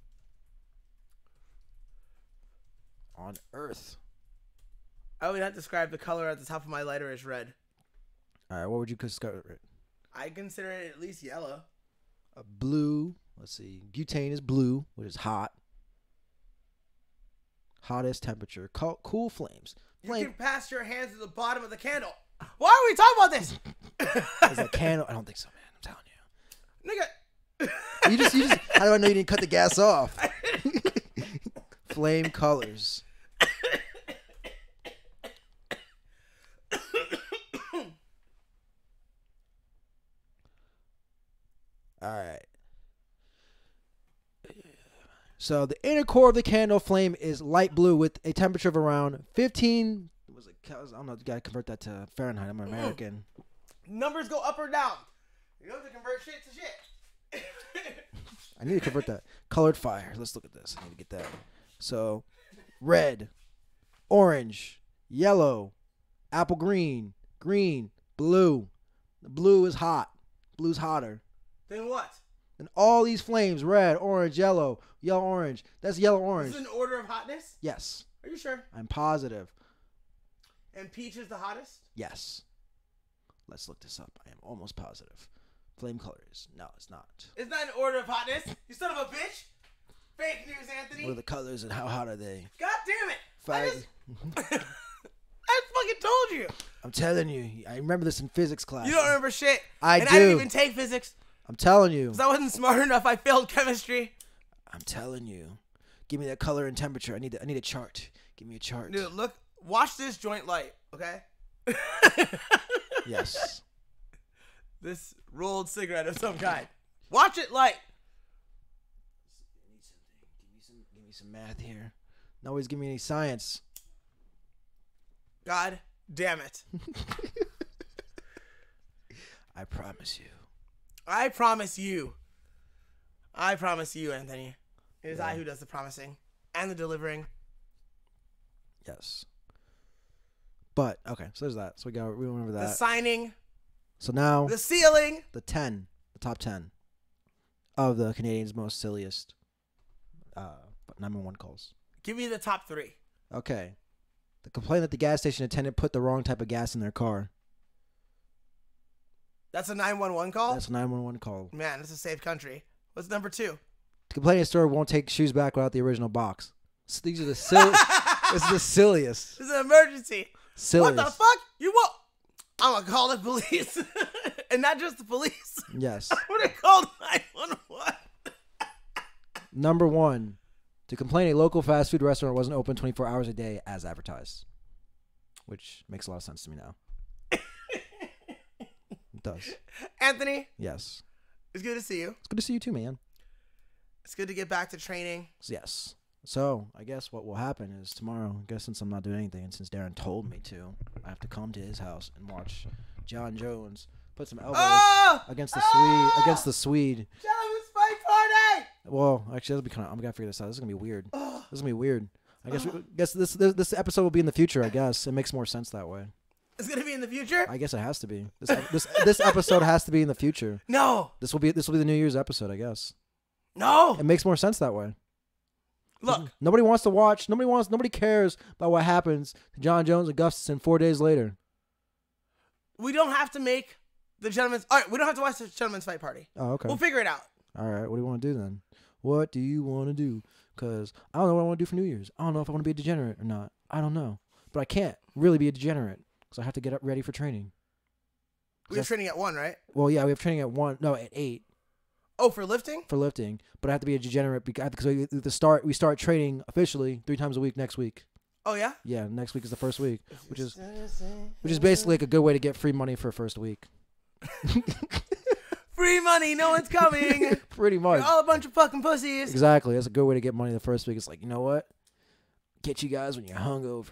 On Earth. I would not describe the color at the top of my lighter as red. All right, what would you consider it? I consider it at least yellow. A blue. Let's see. Butane is blue, which is hot. Hottest temperature. Cool flames. You Flame can pass your hands to the bottom of the candle. Why are we talking about this? is a candle. I don't think so, man. I'm telling you. Nigga. You just. How do I know you didn't cut the gas off? Flame colors. All right. So the inner core of the candle flame is light blue with a temperature of around 15. Was it? I don't know. You gotta convert that to Fahrenheit. I'm an American. Numbers go up or down. You have to convert shit to shit. I need to convert that. Colored fire. Let's look at this. I need to get that. So, red, orange, yellow, apple green, green, blue. The blue is hot. Blue's hotter. Then what? And all these flames, red, orange, yellow, orange. That's yellow, orange. This is an order of hotness? Yes. Are you sure? I'm positive. And peach is the hottest? Yes. Let's look this up. I am almost positive. Flame colors. No, it's not. It's not an order of hotness. You son of a bitch. Fake news, Anthony. What are the colors and how hot are they? God damn it. Five. I fucking told you. I'm telling you. I remember this in physics class. You don't remember shit. I and do. I didn't even take physics. I'm telling you. Because I wasn't smart enough. I failed chemistry. I'm telling you. Give me that color and temperature. I need a chart. Give me a chart. Dude, look. Watch this joint light, okay? Yes. This rolled cigarette of some kind. Watch it light. I need something. Give me some math here. No always give me any science. God damn it. I promise you. I promise you. I promise you, Anthony. It is Yeah. I who does the promising and the delivering. Yes. But okay, so there's that. So we remember The that. signing. So now The sealing. the top 10 of the Canadians' most silliest 911 calls. Give me the top 3. Okay. The complaint that the gas station attendant put the wrong type of gas in their car. That's a 911 call? That's a 911 call. Man, it's a safe country. What's number 2? The complaining store won't take shoes back without the original box. So these are the silliest. This is the silliest. This is an emergency. Silliest. What the fuck? You won't. I'm going to call the police. And not just the police. Yes. I'm going to call 911. Number 1. to complain a local fast food restaurant wasn't open 24 hours a day as advertised. Which makes a lot of sense to me now. It does. Anthony, Yes. it's good to see you. It's good to see you too, man. It's good to get back to training. Yes. So, I guess what will happen is tomorrow, I guess since I'm not doing anything and since Darren told me to, I have to come to his house and watch John Jones put some elbows against the Swede. Gentlemen's fight party! Well, actually, that'll be kind of. I'm gonna figure this out. This is gonna be weird. This is gonna be weird. I guess this episode will be in the future. I guess it makes more sense that way. It's gonna be in the future? I guess it has to be. This episode has to be in the future. No. This will be the New Year's episode. I guess No. it makes more sense that way. Look, Nobody wants to watch. Nobody cares about what happens to John Jones and Gustafsson 4 days later. we don't have to make the gentleman's. All right, we don't have to watch the gentleman's fight party. Oh, okay. We'll figure it out. All right. What do you want to do then? What do you want to do? Because I don't know what I want to do for New Year's. I don't know if I want to be a degenerate or not. I don't know. But I can't really be a degenerate because I have to get up ready for training. We have training at 1, right? Well, yeah, we have training at 8 Oh, for lifting? for lifting. But I have to be a degenerate because we start training officially 3 times a week next week. Oh, yeah? Yeah, next week is the first week, which is basically like a good way to get free money for first week. Free money, no one's coming. Pretty much. You're all a bunch of fucking pussies. Exactly. That's a good way to get money the first week. It's like, you know what? Get you guys when you're hungover.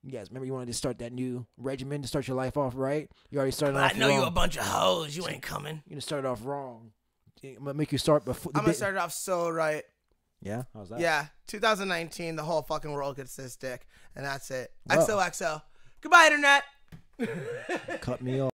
You guys remember you wanted to start that new regimen to start your life off right? You already started off I know wrong. you a bunch of hoes. You ain't coming. You're going to start off wrong. I'm going to make you start before. I'm going to start it off so right. Yeah? How's that? Yeah, 2019, the whole fucking world gets this dick, and that's it. Whoa. XOXO. Goodbye, Internet. Cut me off.